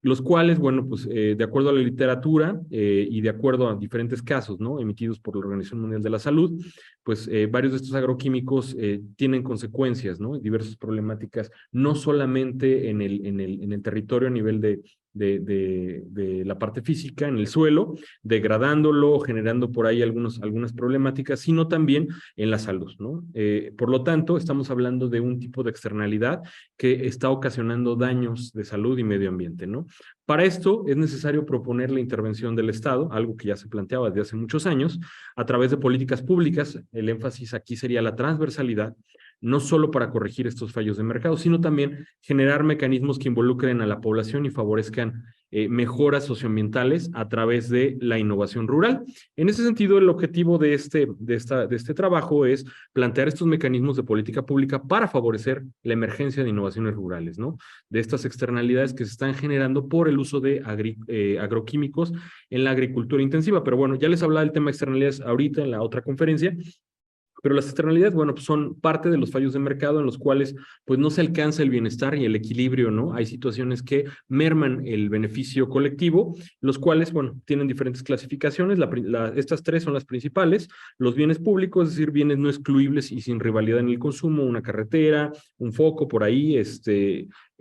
los cuales, bueno, pues de acuerdo a la literatura y de acuerdo a diferentes casos, ¿no? Emitidos por la Organización Mundial de la Salud, pues varios de estos agroquímicos tienen consecuencias, ¿no? Diversas problemáticas, no solamente en el territorio a nivel de la parte física, en el suelo, degradándolo, generando por ahí algunas problemáticas, sino también en la salud, ¿no? Por lo tanto, estamos hablando de un tipo de externalidad que está ocasionando daños de salud y medio ambiente, ¿no? Para esto es necesario proponer la intervención del Estado, algo que ya se planteaba desde hace muchos años, a través de políticas públicas. El énfasis aquí sería la transversalidad, no solo para corregir estos fallos de mercado, sino también generar mecanismos que involucren a la población y favorezcan mejoras socioambientales a través de la innovación rural. En ese sentido, el objetivo de este trabajo es plantear estos mecanismos de política pública para favorecer la emergencia de innovaciones rurales, ¿no? De estas externalidades que se están generando por el uso de agroquímicos en la agricultura intensiva. Pero bueno, ya les hablaba del tema de externalidades ahorita en la otra conferencia. Pero las externalidades, bueno, pues son parte de los fallos de mercado en los cuales pues no se alcanza el bienestar y el equilibrio, ¿no? Hay situaciones que merman el beneficio colectivo, los cuales, bueno, tienen diferentes clasificaciones. Estas tres son las principales. Los bienes públicos, es decir, bienes no excluibles y sin rivalidad en el consumo, una carretera, un foco por ahí,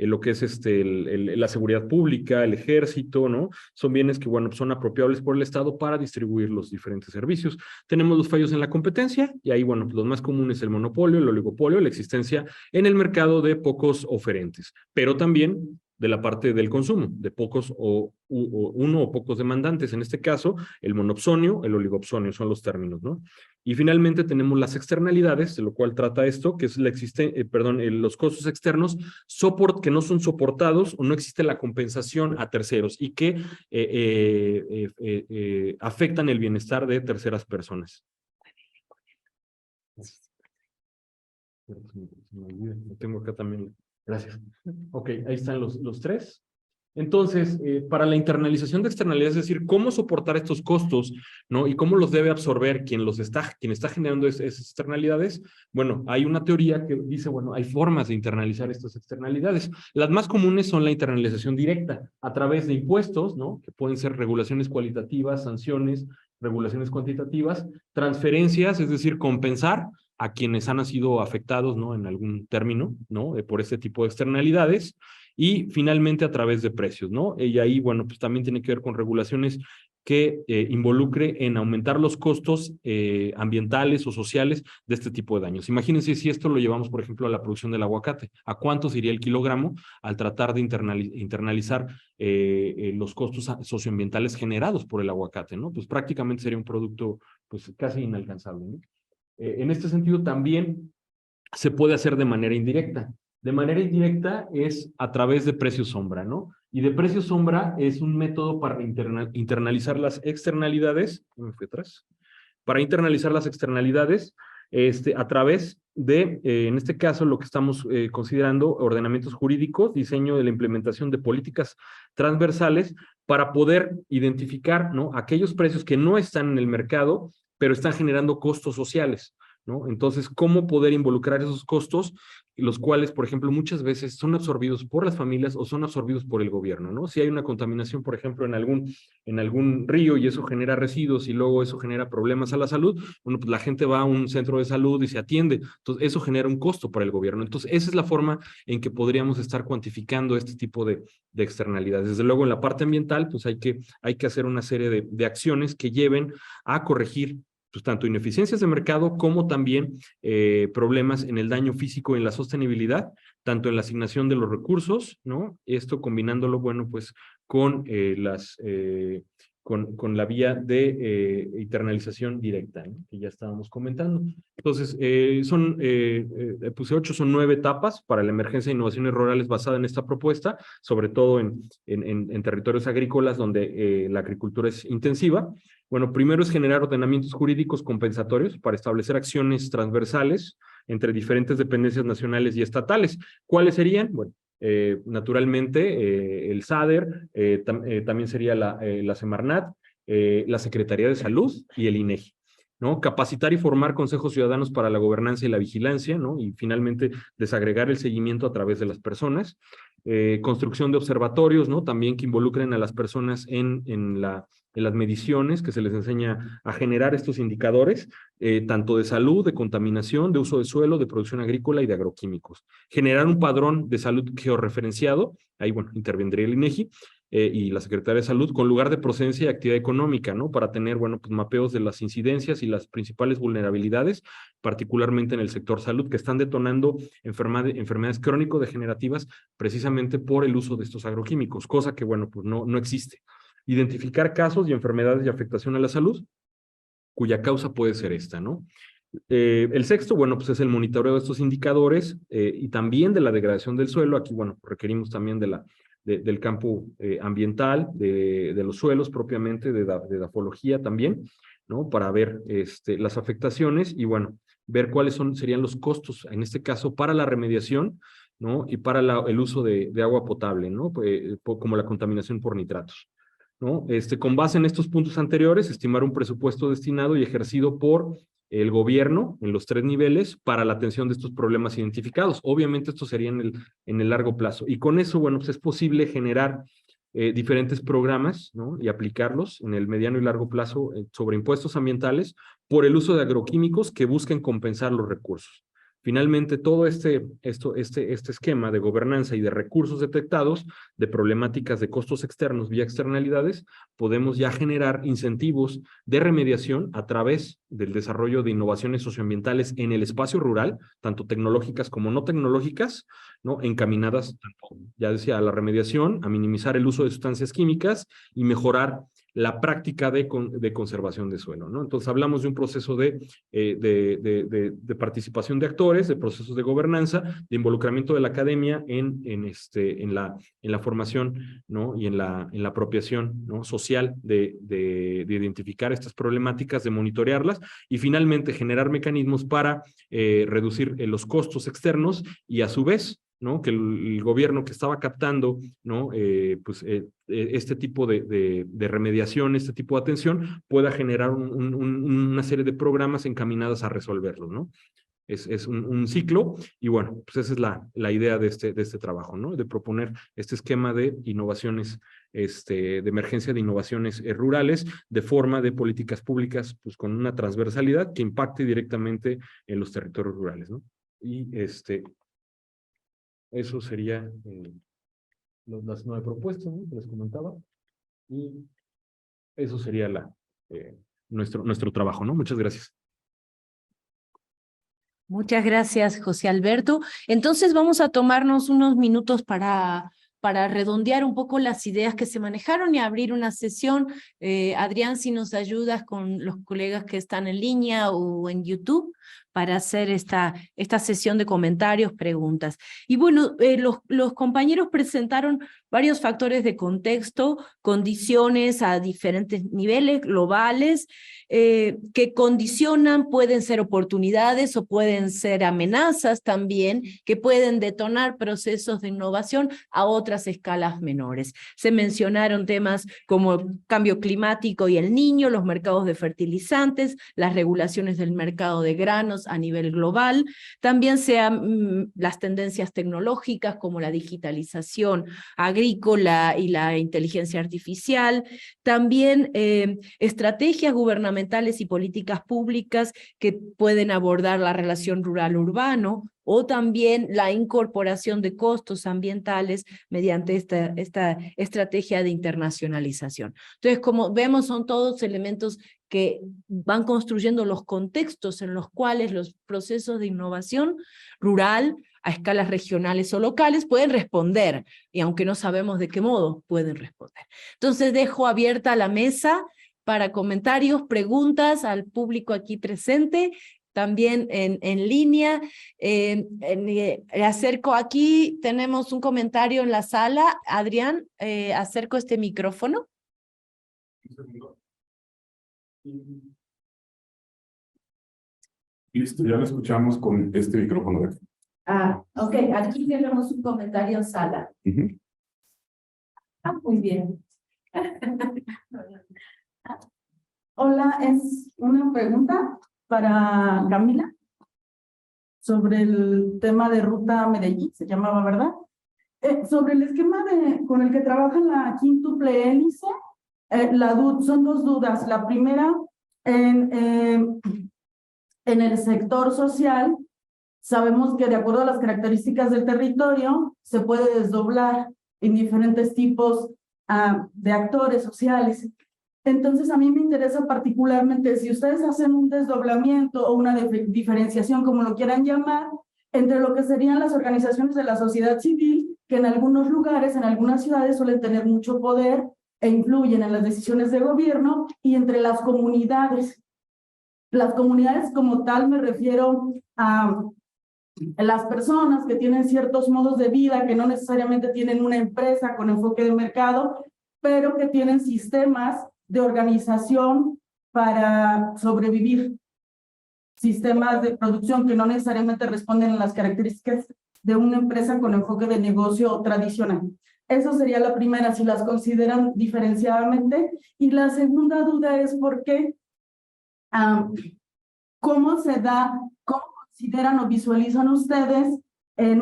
lo que es la seguridad pública, el ejército, ¿no? Son bienes que, bueno, son apropiables por el Estado para distribuir los diferentes servicios. Tenemos los fallos en la competencia, y ahí, bueno, los más comunes, el monopolio, el oligopolio, la existencia en el mercado de pocos oferentes, pero también de la parte del consumo, de pocos uno o pocos demandantes. En este caso, el monopsonio, el oligopsonio son los términos, ¿no? Y finalmente tenemos las externalidades, de lo cual trata esto, que es los costos externos que no son soportados o no existe la compensación a terceros y que afectan el bienestar de terceras personas. Lo tengo acá también. Gracias. Ok, ahí están los tres. Entonces, para la internalización de externalidades, es decir, cómo soportar estos costos, ¿no? Y cómo los debe absorber quien está generando esas externalidades. Bueno, hay una teoría que dice, bueno, hay formas de internalizar estas externalidades. Las más comunes son la internalización directa, a través de impuestos, ¿no? Que pueden ser regulaciones cualitativas, sanciones, regulaciones cuantitativas, transferencias, es decir, compensar a quienes han sido afectados, ¿no? En algún término, ¿no? Por este tipo de externalidades. Y finalmente a través de precios, ¿no? Y ahí, bueno, pues también tiene que ver con regulaciones que involucre en aumentar los costos ambientales o sociales de este tipo de daños. Imagínense si esto lo llevamos, por ejemplo, a la producción del aguacate. ¿A cuánto sería el kilogramo al tratar de internalizar los costos socioambientales generados por el aguacate, ¿no? Pues prácticamente sería un producto pues casi inalcanzable, ¿no? En este sentido también se puede hacer de manera indirecta. De manera indirecta es a través de precios sombra, ¿no? Y de precios sombra es un método para internalizar las externalidades. ¿Me fui atrás? Para internalizar las externalidades a través de, en este caso, lo que estamos considerando ordenamientos jurídicos, diseño de la implementación de políticas transversales para poder identificar, ¿no? Aquellos precios que no están en el mercado, pero están generando costos sociales, ¿no? Entonces, ¿cómo poder involucrar esos costos, los cuales, por ejemplo, muchas veces son absorbidos por las familias o son absorbidos por el gobierno, ¿no? Si hay una contaminación, por ejemplo, en algún río y eso genera residuos y luego eso genera problemas a la salud, bueno, pues la gente va a un centro de salud y se atiende. Entonces, eso genera un costo para el gobierno. Entonces, esa es la forma en que podríamos estar cuantificando este tipo de externalidades. Desde luego, en la parte ambiental, pues hay que hacer una serie de acciones que lleven a corregir pues tanto ineficiencias de mercado como también problemas en el daño físico y en la sostenibilidad, tanto en la asignación de los recursos, ¿no? Esto combinándolo, bueno, pues con con la vía de internalización directa, ¿no? Que ya estábamos comentando. Entonces, puse 8, son 9 etapas para la emergencia de innovaciones rurales basada en esta propuesta, sobre todo en territorios agrícolas donde la agricultura es intensiva. Bueno, primero es generar ordenamientos jurídicos compensatorios para establecer acciones transversales entre diferentes dependencias nacionales y estatales. ¿Cuáles serían? Bueno, naturalmente, el SADER, también sería la Semarnat, la Secretaría de Salud y el INEGI, ¿no? Capacitar y formar consejos ciudadanos para la gobernanza y la vigilancia, ¿no? Y finalmente, desagregar el seguimiento a través de las personas. Construcción de observatorios, ¿no? También que involucren a las personas en las mediciones, que se les enseña a generar estos indicadores, tanto de salud, de contaminación, de uso de suelo, de producción agrícola y de agroquímicos. Generar un padrón de salud georreferenciado, ahí, bueno, intervendría el INEGI, y la Secretaría de Salud, con lugar de procedencia y actividad económica, ¿no? Para tener, bueno, pues mapeos de las incidencias y las principales vulnerabilidades, particularmente en el sector salud, que están detonando enfermedades crónico-degenerativas precisamente por el uso de estos agroquímicos, cosa que, bueno, pues no existe. Identificar casos y enfermedades de afectación a la salud, cuya causa puede ser esta, ¿no? El sexto, bueno, pues es el monitoreo de estos indicadores y también de la degradación del suelo. Aquí, bueno, requerimos también del campo ambiental, de los suelos propiamente, de dafología también, ¿no? Para ver las afectaciones y, bueno, ver cuáles serían los costos, en este caso, para la remediación, ¿no? Y para el uso de agua potable, ¿no? Como la contaminación por nitratos, ¿no? Con base en estos puntos anteriores, estimar un presupuesto destinado y ejercido por el gobierno en los 3 niveles para la atención de estos problemas identificados. Obviamente esto sería en el largo plazo. Y con eso, bueno, pues es posible generar diferentes programas, ¿no? Y aplicarlos en el mediano y largo plazo sobre impuestos ambientales por el uso de agroquímicos que busquen compensar los recursos. Finalmente, todo este esquema de gobernanza y de recursos detectados, de problemáticas de costos externos vía externalidades, podemos ya generar incentivos de remediación a través del desarrollo de innovaciones socioambientales en el espacio rural, tanto tecnológicas como no tecnológicas, ¿no? Encaminadas, ya decía, a la remediación, a minimizar el uso de sustancias químicas y mejorar la práctica de conservación de suelo, ¿no? Entonces hablamos de un proceso de participación de actores, de procesos de gobernanza, de involucramiento de la academia en la formación, ¿no? Y en la apropiación, ¿no? Social de identificar estas problemáticas, de monitorearlas y finalmente generar mecanismos para reducir los costos externos y a su vez, ¿no? Que el gobierno que estaba captando, ¿no? Este tipo de remediación, este tipo de atención, pueda generar una serie de programas encaminadas a resolverlo, ¿no? Es un ciclo y bueno, pues esa es la idea de este trabajo, ¿no? De proponer este esquema de innovaciones, de emergencia de innovaciones rurales, de forma de políticas públicas, pues con una transversalidad que impacte directamente en los territorios rurales, ¿no? Y eso sería las 9 propuestas, ¿no? Que les comentaba. Y eso sería nuestro trabajo, ¿no? Muchas gracias. Muchas gracias, José Alberto. Entonces vamos a tomarnos unos minutos para redondear un poco las ideas que se manejaron y abrir una sesión. Adrián, si nos ayudas con los colegas que están en línea o en YouTube para hacer esta sesión de comentarios, preguntas. Y bueno, los compañeros presentaron varios factores de contexto, condiciones a diferentes niveles globales, que condicionan, pueden ser oportunidades o pueden ser amenazas también, que pueden detonar procesos de innovación a otras escalas menores. Se mencionaron temas como cambio climático y el niño, los mercados de fertilizantes, las regulaciones del mercado de granos a nivel global, también las tendencias tecnológicas como la digitalización agrícola y la inteligencia artificial, también estrategias gubernamentales y políticas públicas que pueden abordar la relación rural-urbano, o también la incorporación de costos ambientales mediante esta estrategia de internacionalización. Entonces, como vemos, son todos elementos que van construyendo los contextos en los cuales los procesos de innovación rural a escalas regionales o locales, pueden responder, y aunque no sabemos de qué modo, pueden responder. Entonces dejo abierta la mesa para comentarios, preguntas al público aquí presente, también en línea. Le acerco aquí, tenemos un comentario en la sala. Adrián, acerco este micrófono. Un segundo. Listo, ya lo escuchamos con este micrófono de aquí. Ok, aquí tenemos un comentario en sala. Muy bien. Hola, es una pregunta para Camila sobre el tema de Ruta Medellín, se llamaba, ¿verdad? Sobre el esquema con el que trabaja la quíntuple hélice, son dos dudas. La primera, en el sector social, sabemos que de acuerdo a las características del territorio, se puede desdoblar en diferentes tipos de actores sociales. Entonces, a mí me interesa particularmente si ustedes hacen un desdoblamiento o una diferenciación, como lo quieran llamar, entre lo que serían las organizaciones de la sociedad civil, que en algunos lugares, en algunas ciudades suelen tener mucho poder e influyen en las decisiones de gobierno, y entre las comunidades. Las comunidades como tal me refiero a las personas que tienen ciertos modos de vida, que no necesariamente tienen una empresa con enfoque de mercado, pero que tienen sistemas de organización para sobrevivir, sistemas de producción que no necesariamente responden a las características de una empresa con enfoque de negocio tradicional. Eso sería la primera, si las consideran diferenciadamente. Y la segunda duda es por qué, cómo consideran o visualizan ustedes en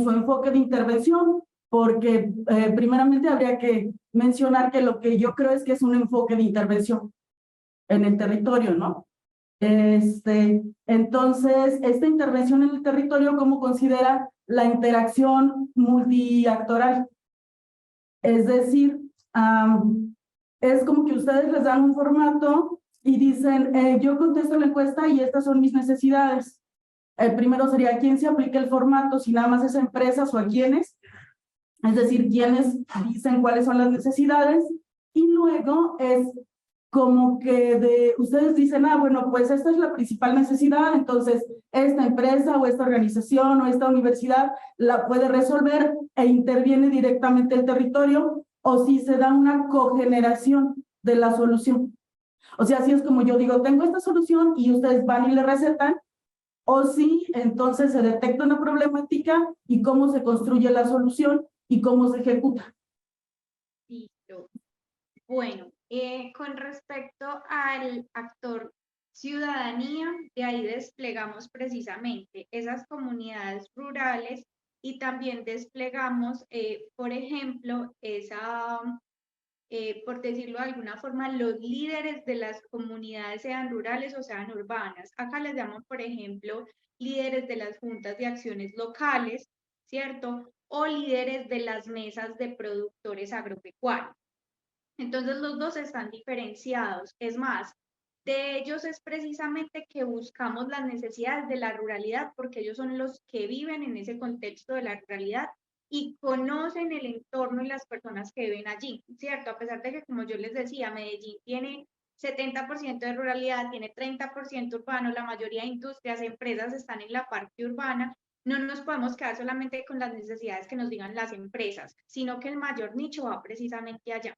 su enfoque de intervención, porque primeramente habría que mencionar que lo que yo creo es que es un enfoque de intervención en el territorio, ¿no? Entonces, esta intervención en el territorio, ¿cómo considera la interacción multiactoral? Es decir, es como que ustedes les dan un formato y dicen, yo contesto la encuesta y estas son mis necesidades. El primero sería a quién se aplica el formato, si nada más es a empresas o a quiénes, es decir, quiénes dicen cuáles son las necesidades, y luego es como que ustedes dicen, bueno, pues esta es la principal necesidad, entonces esta empresa o esta organización o esta universidad la puede resolver e interviene directamente el territorio, o si se da una cogeneración de la solución. O sea, así es como yo digo, tengo esta solución y ustedes van y le recetan, o si entonces se detecta una problemática y cómo se construye la solución y cómo se ejecuta. Listo. Bueno, con respecto al actor ciudadanía, de ahí desplegamos precisamente esas comunidades rurales y también desplegamos, por ejemplo, por decirlo de alguna forma, los líderes de las comunidades, sean rurales o sean urbanas. Acá les llaman, por ejemplo, líderes de las juntas de acciones locales, ¿cierto? O líderes de las mesas de productores agropecuarios. Entonces los dos están diferenciados. Es más, de ellos es precisamente que buscamos las necesidades de la ruralidad, porque ellos son los que viven en ese contexto de la ruralidad y conocen el entorno y las personas que viven allí, ¿cierto? A pesar de que, como yo les decía, Medellín tiene 70% de ruralidad, tiene 30% urbano, la mayoría de industrias, empresas están en la parte urbana. No nos podemos quedar solamente con las necesidades que nos digan las empresas, sino que el mayor nicho va precisamente allá.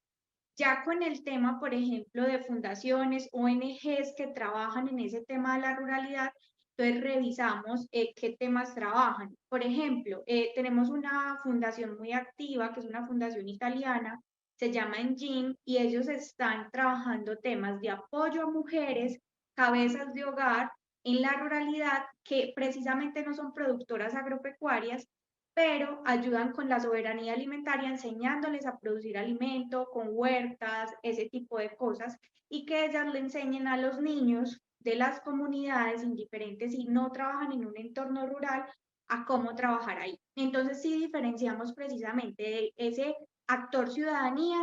Ya con el tema, por ejemplo, de fundaciones, ONGs que trabajan en ese tema de la ruralidad, entonces revisamos qué temas trabajan. Por ejemplo, tenemos una fundación muy activa, que es una fundación italiana, se llama Engine, y ellos están trabajando temas de apoyo a mujeres, cabezas de hogar en la ruralidad, que precisamente no son productoras agropecuarias, pero ayudan con la soberanía alimentaria, enseñándoles a producir alimento con huertas, ese tipo de cosas, y que ellas le enseñen a los niños de las comunidades, indiferentes si no trabajan en un entorno rural, a cómo trabajar ahí. Entonces sí diferenciamos precisamente de ese actor ciudadanía,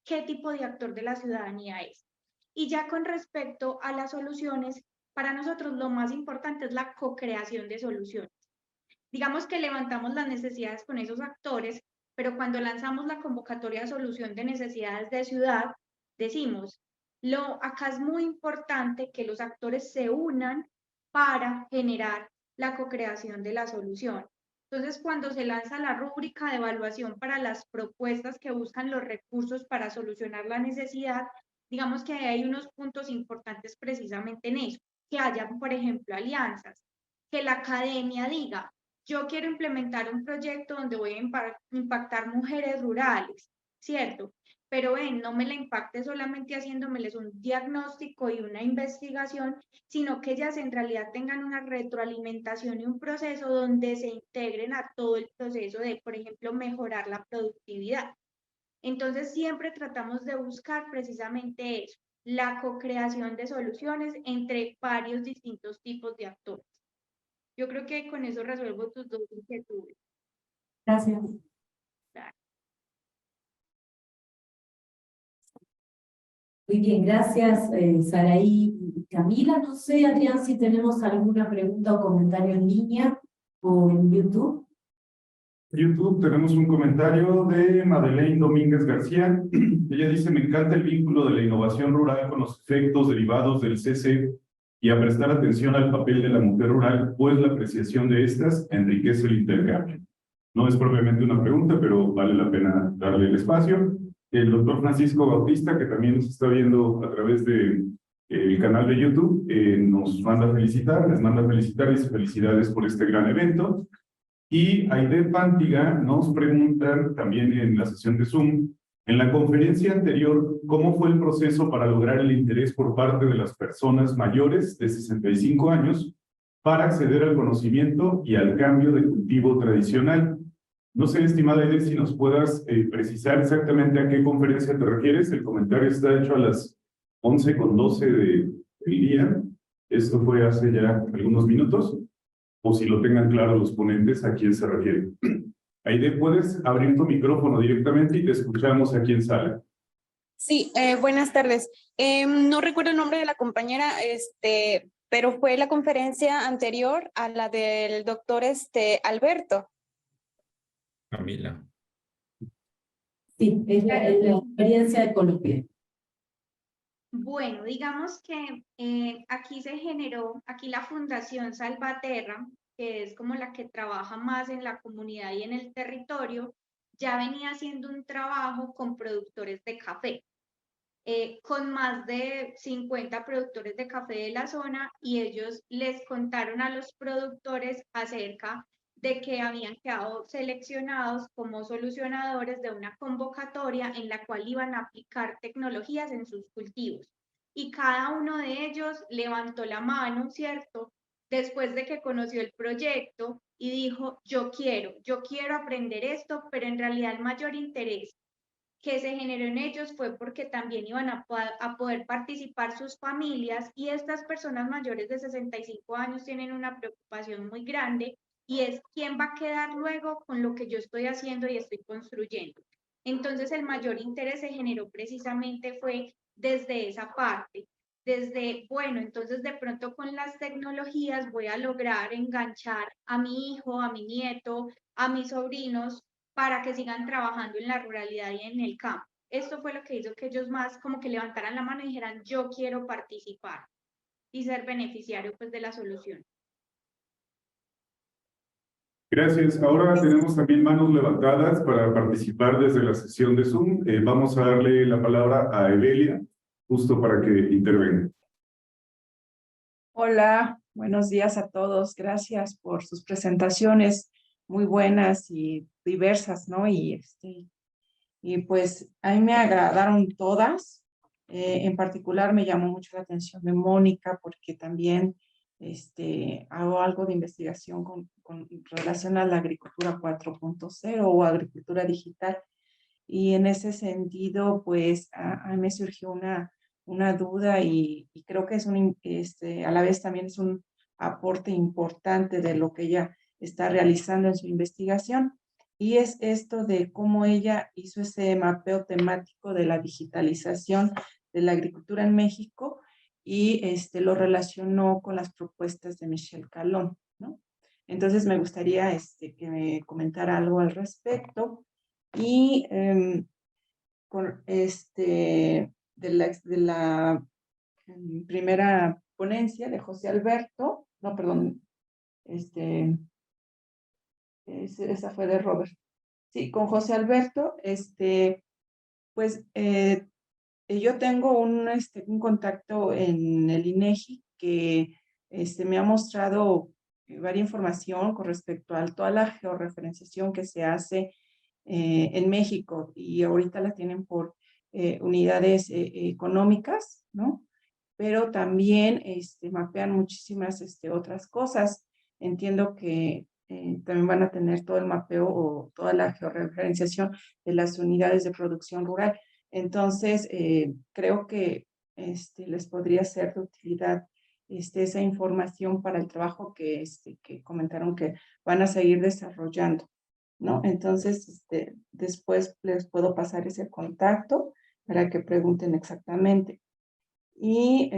qué tipo de actor de la ciudadanía es. Y ya con respecto a las soluciones, para nosotros lo más importante es la co-creación de soluciones. digamos que levantamos las necesidades con esos actores, pero cuando lanzamos la convocatoria de solución de necesidades de ciudad, decimos, acá es muy importante que los actores se unan para generar la co-creación de la solución. Entonces, cuando se lanza la rúbrica de evaluación para las propuestas que buscan los recursos para solucionar la necesidad, digamos que hay unos puntos importantes precisamente en eso, que haya, por ejemplo, alianzas, que la academia diga, yo quiero implementar un proyecto donde voy a impactar mujeres rurales, ¿cierto? Pero no me la impacte solamente haciéndomeles un diagnóstico y una investigación, sino que ellas en realidad tengan una retroalimentación y un proceso donde se integren a todo el proceso de, por ejemplo, mejorar la productividad. Entonces siempre tratamos de buscar precisamente eso, la co-creación de soluciones entre varios distintos tipos de actores. Yo creo que con eso resuelvo tus dos inquietudes. Gracias. Muy bien, gracias Saraí y Camila. No sé, Adrián, si tenemos alguna pregunta o comentario en línea o en YouTube. En YouTube tenemos un comentario de Madeleine Domínguez García. Ella dice, me encanta el vínculo de la innovación rural con los efectos derivados del CC y a prestar atención al papel de la mujer rural, pues la apreciación de estas enriquece el intercambio. No es propiamente una pregunta, pero vale la pena darle el espacio. El doctor Francisco Bautista, que también nos está viendo a través de el canal de YouTube, nos manda a felicitar, les manda a felicitar y dice felicidades por este gran evento. Y Aide Pántiga nos pregunta también en la sesión de Zoom, en la conferencia anterior, ¿cómo fue el proceso para lograr el interés por parte de las personas mayores de 65 años para acceder al conocimiento y al cambio de cultivo tradicional? No sé, estimada Aide, si nos puedas precisar exactamente a qué conferencia te refieres. El comentario está hecho a las 11:12 del día. Esto fue hace ya algunos minutos. O si lo tengan claro los ponentes, ¿a quién se refiere? Aide, puedes abrir tu micrófono directamente y te escuchamos aquí en sala. Sí, buenas tardes. No recuerdo el nombre de la compañera, pero fue la conferencia anterior a la del doctor Alberto. Camila. Sí, es la experiencia de Colombia. Bueno, digamos que aquí se generó, aquí la Fundación Salvaterra, que es como la que trabaja más en la comunidad y en el territorio, ya venía haciendo un trabajo con productores de café, con más de 50 productores de café de la zona, y ellos les contaron a los productores acerca de que habían quedado seleccionados como solucionadores de una convocatoria en la cual iban a aplicar tecnologías en sus cultivos. Y cada uno de ellos levantó la mano, ¿cierto? Después de que conoció el proyecto y dijo, yo quiero aprender esto, pero en realidad el mayor interés que se generó en ellos fue porque también iban a poder participar sus familias, y estas personas mayores de 65 años tienen una preocupación muy grande, y es quién va a quedar luego con lo que yo estoy haciendo y estoy construyendo. Entonces el mayor interés se generó precisamente fue desde esa parte, desde, bueno, entonces de pronto con las tecnologías voy a lograr enganchar a mi hijo, a mi nieto, a mis sobrinos, para que sigan trabajando en la ruralidad y en el campo. Esto fue lo que hizo que ellos más como que levantaran la mano y dijeran, yo quiero participar y ser beneficiario pues de la solución. Gracias. Ahora tenemos también manos levantadas para participar desde la sesión de Zoom. Vamos a darle la palabra a Evelia, justo para que intervenga. Hola, buenos días a todos. Gracias por sus presentaciones muy buenas y diversas, ¿no? Y pues a mí me agradaron todas. En particular me llamó mucho la atención de Mónica, porque también hago algo de investigación con relación a la agricultura 4.0 o agricultura digital. Y en ese sentido, pues a mí me surgió una duda y creo que es a la vez también es un aporte importante de lo que ella está realizando en su investigación, y es esto de cómo ella hizo ese mapeo temático de la digitalización de la agricultura en México y lo relacionó con las propuestas de Michel Calón, ¿no? Entonces me gustaría que me comentara algo al respecto. Y con de la primera ponencia de José Alberto, no, perdón, esa fue de Robert. Sí, con José Alberto, pues yo tengo un contacto en el INEGI que me ha mostrado varias información con respecto a toda la georreferenciación que se hace en México, y ahorita la tienen por unidades económicas, ¿no? Pero también mapean muchísimas otras cosas. Entiendo que también van a tener todo el mapeo o toda la georreferenciación de las unidades de producción rural. Entonces, creo que les podría ser de utilidad esa información para el trabajo que comentaron que van a seguir desarrollando, ¿no? Entonces, después les puedo pasar ese contacto para que pregunten exactamente. Y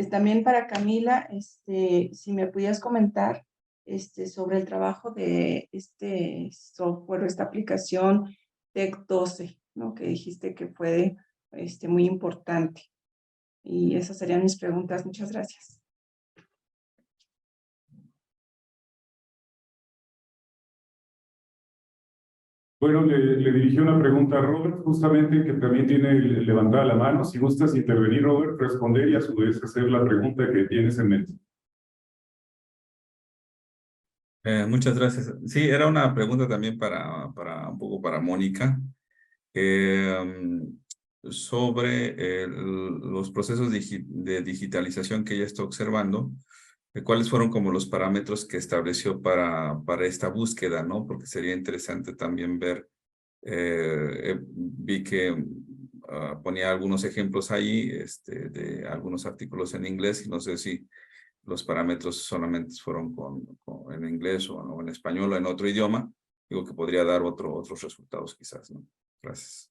también para Camila, si me pudieras comentar sobre el trabajo de este software, esta aplicación TEC12, ¿no? Que dijiste que fue muy importante. Y esas serían mis preguntas. Muchas gracias. Bueno, le dirigí una pregunta a Robert, justamente, que también tiene levantada la mano. Si gustas intervenir, Robert, responder y a su vez hacer la pregunta que tienes en mente. Muchas gracias. Sí, era una pregunta también un poco para Mónica, sobre los procesos de digitalización que ella está observando. ¿Cuáles fueron como los parámetros que estableció para esta búsqueda, ¿no? Porque sería interesante también ver, vi que ponía algunos ejemplos ahí, de algunos artículos en inglés, y no sé si los parámetros solamente fueron en inglés o en español o en otro idioma. Digo que podría dar otros resultados quizás, ¿no? Gracias.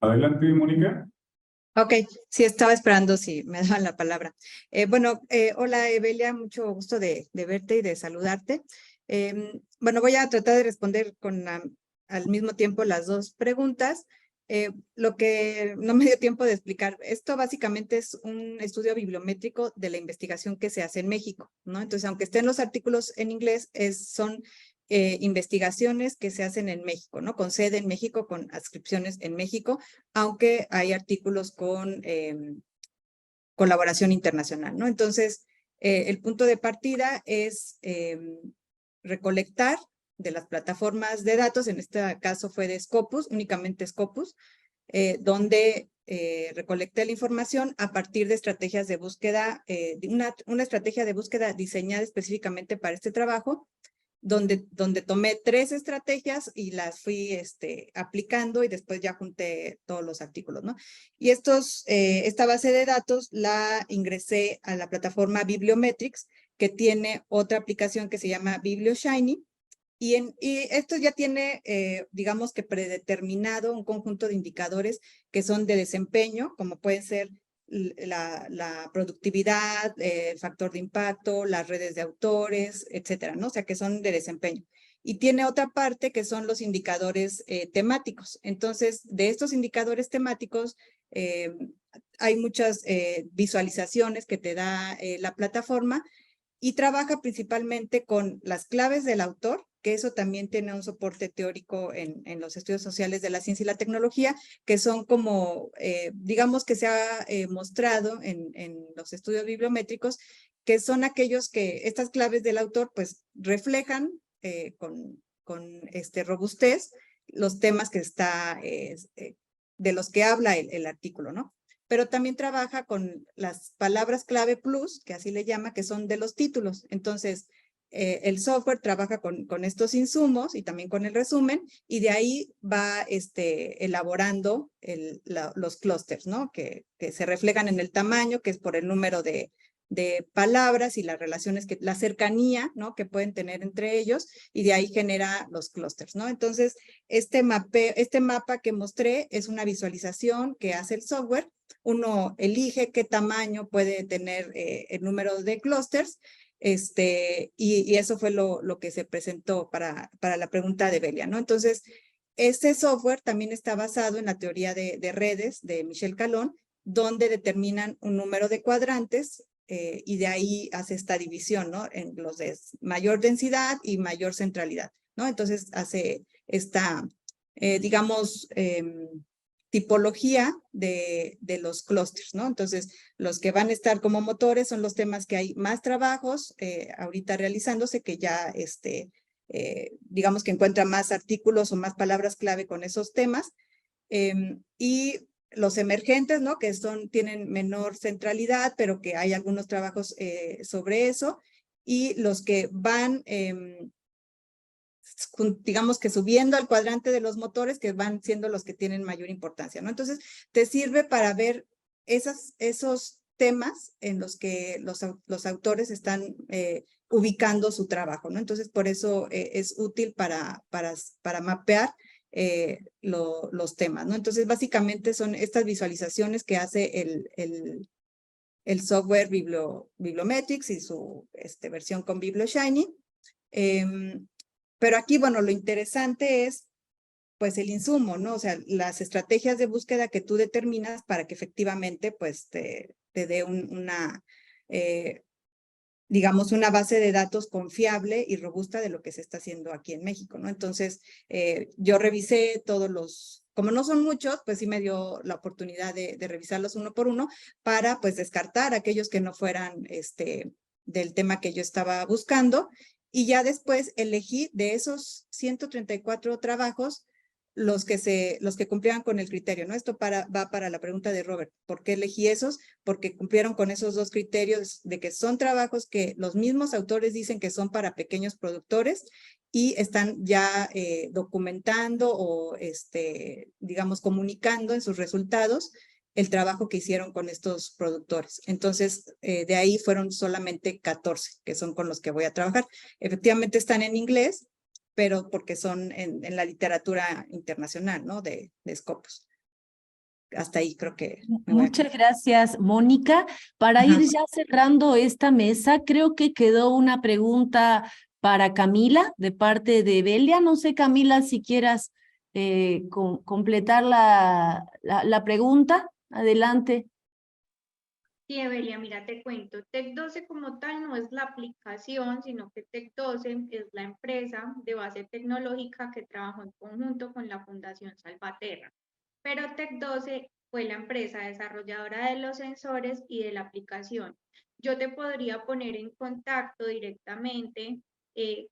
Adelante, Mónica. Ok, sí, estaba esperando si me daban la palabra. Hola Evelia, mucho gusto de verte y de saludarte. Bueno, voy a tratar de responder al mismo tiempo las dos preguntas. Lo que no me dio tiempo de explicar, esto básicamente es un estudio bibliométrico de la investigación que se hace en México, ¿no? Entonces, aunque estén los artículos en inglés, son investigaciones que se hacen en México, ¿no? Con sede en México, con adscripciones en México, aunque hay artículos con colaboración internacional, ¿no? Entonces, el punto de partida es recolectar de las plataformas de datos, en este caso fue de Scopus, únicamente Scopus, donde recolecté la información a partir de estrategias de búsqueda, una estrategia de búsqueda diseñada específicamente para este trabajo, donde tomé 3 estrategias y las fui aplicando, y después ya junté todos los artículos, ¿no? Y esta base de datos la ingresé a la plataforma Bibliometrics, que tiene otra aplicación que se llama BiblioShiny, y esto ya tiene, digamos que predeterminado un conjunto de indicadores que son de desempeño, como pueden ser la productividad, el factor de impacto, las redes de autores, etcétera, ¿no? O sea, que son de desempeño. Y tiene otra parte que son los indicadores temáticos. Entonces, de estos indicadores temáticos, hay muchas visualizaciones que te da la plataforma, y trabaja principalmente con las claves del autor, que eso también tiene un soporte teórico en los estudios sociales de la ciencia y la tecnología, que son como, digamos que se ha mostrado en los estudios bibliométricos, que son aquellos que estas claves del autor pues reflejan con robustez los temas que de los que habla el artículo, ¿no? Pero también trabaja con las palabras clave plus, que así le llama, que son de los títulos. Entonces, el software trabaja con estos insumos y también con el resumen, y de ahí va elaborando los clústeres, ¿no? Que se reflejan en el tamaño, que es por el número de de palabras y las relaciones, la cercanía, ¿no? que pueden tener entre ellos, y de ahí genera los clústeres, ¿no? Entonces, este mapa que mostré es una visualización que hace el software. Uno elige qué tamaño puede tener el número de clústeres, y eso fue lo que se presentó para la pregunta de Belia, ¿no? Entonces, este software también está basado en la teoría de redes de Michel Calón, donde determinan un número de cuadrantes y de ahí hace esta división, ¿no? En los de mayor densidad y mayor centralidad, ¿no? Entonces hace esta, digamos, tipología de los clústeres, ¿no? Entonces, los que van a estar como motores son los temas que hay más trabajos ahorita realizándose, que ya, digamos que encuentra más artículos o más palabras clave con esos temas, y los emergentes, ¿no? Que tienen menor centralidad, pero que hay algunos trabajos sobre eso, y los que van, digamos que subiendo al cuadrante de los motores, que van siendo los que tienen mayor importancia, ¿no? Entonces, te sirve para ver esos temas en los que los autores están ubicando su trabajo, ¿no? Entonces, por eso es útil para mapear los temas, ¿no? Entonces, básicamente son estas visualizaciones que hace el software Bibliometrics y su versión con BiblioShiny. Pero aquí, bueno, lo interesante es, pues, el insumo, ¿no? O sea, las estrategias de búsqueda que tú determinas para que efectivamente, pues, te dé digamos, una base de datos confiable y robusta de lo que se está haciendo aquí en México, ¿no? Entonces, yo revisé todos como no son muchos, pues sí me dio la oportunidad de revisarlos uno por uno para, pues, descartar aquellos que no fueran del tema que yo estaba buscando, y ya después elegí de esos 134 trabajos los que cumplieran con el criterio, ¿no? Esto va para la pregunta de Robert. ¿Por qué elegí esos? Porque cumplieron con esos dos criterios de que son trabajos que los mismos autores dicen que son para pequeños productores y están ya documentando o, digamos, comunicando en sus resultados el trabajo que hicieron con estos productores. Entonces, de ahí fueron solamente 14, que son con los que voy a trabajar. Efectivamente están en inglés, pero porque son en la literatura internacional, ¿no? De Scopus. Hasta ahí creo que... Muchas gracias, Mónica. Para ir ya cerrando esta mesa, creo que quedó una pregunta para Camila, de parte de Belia. No sé, Camila, si quieras completar la pregunta. Adelante. Sí, Evelia, mira, te cuento. Tech12 como tal no es la aplicación, sino que Tech12 es la empresa de base tecnológica que trabajó en conjunto con la Fundación Salvaterra. Pero Tech12 fue la empresa desarrolladora de los sensores y de la aplicación. Yo te podría poner en contacto directamente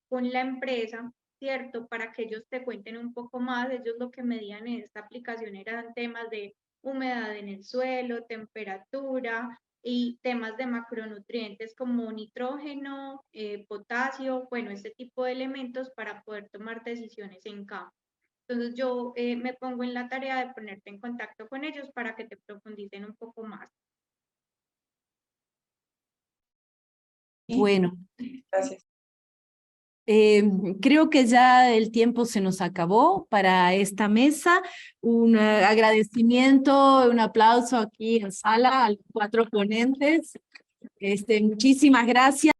con la empresa, ¿cierto? Para que ellos te cuenten un poco más. Ellos lo que medían en esta aplicación eran temas de humedad en el suelo, temperatura y temas de macronutrientes como nitrógeno, potasio, bueno, este tipo de elementos para poder tomar decisiones en campo. Entonces yo me pongo en la tarea de ponerte en contacto con ellos para que te profundicen un poco más. Bueno. Gracias. Creo que ya el tiempo se nos acabó para esta mesa. Un agradecimiento, un aplauso aquí en sala a los 4 ponentes. Muchísimas gracias.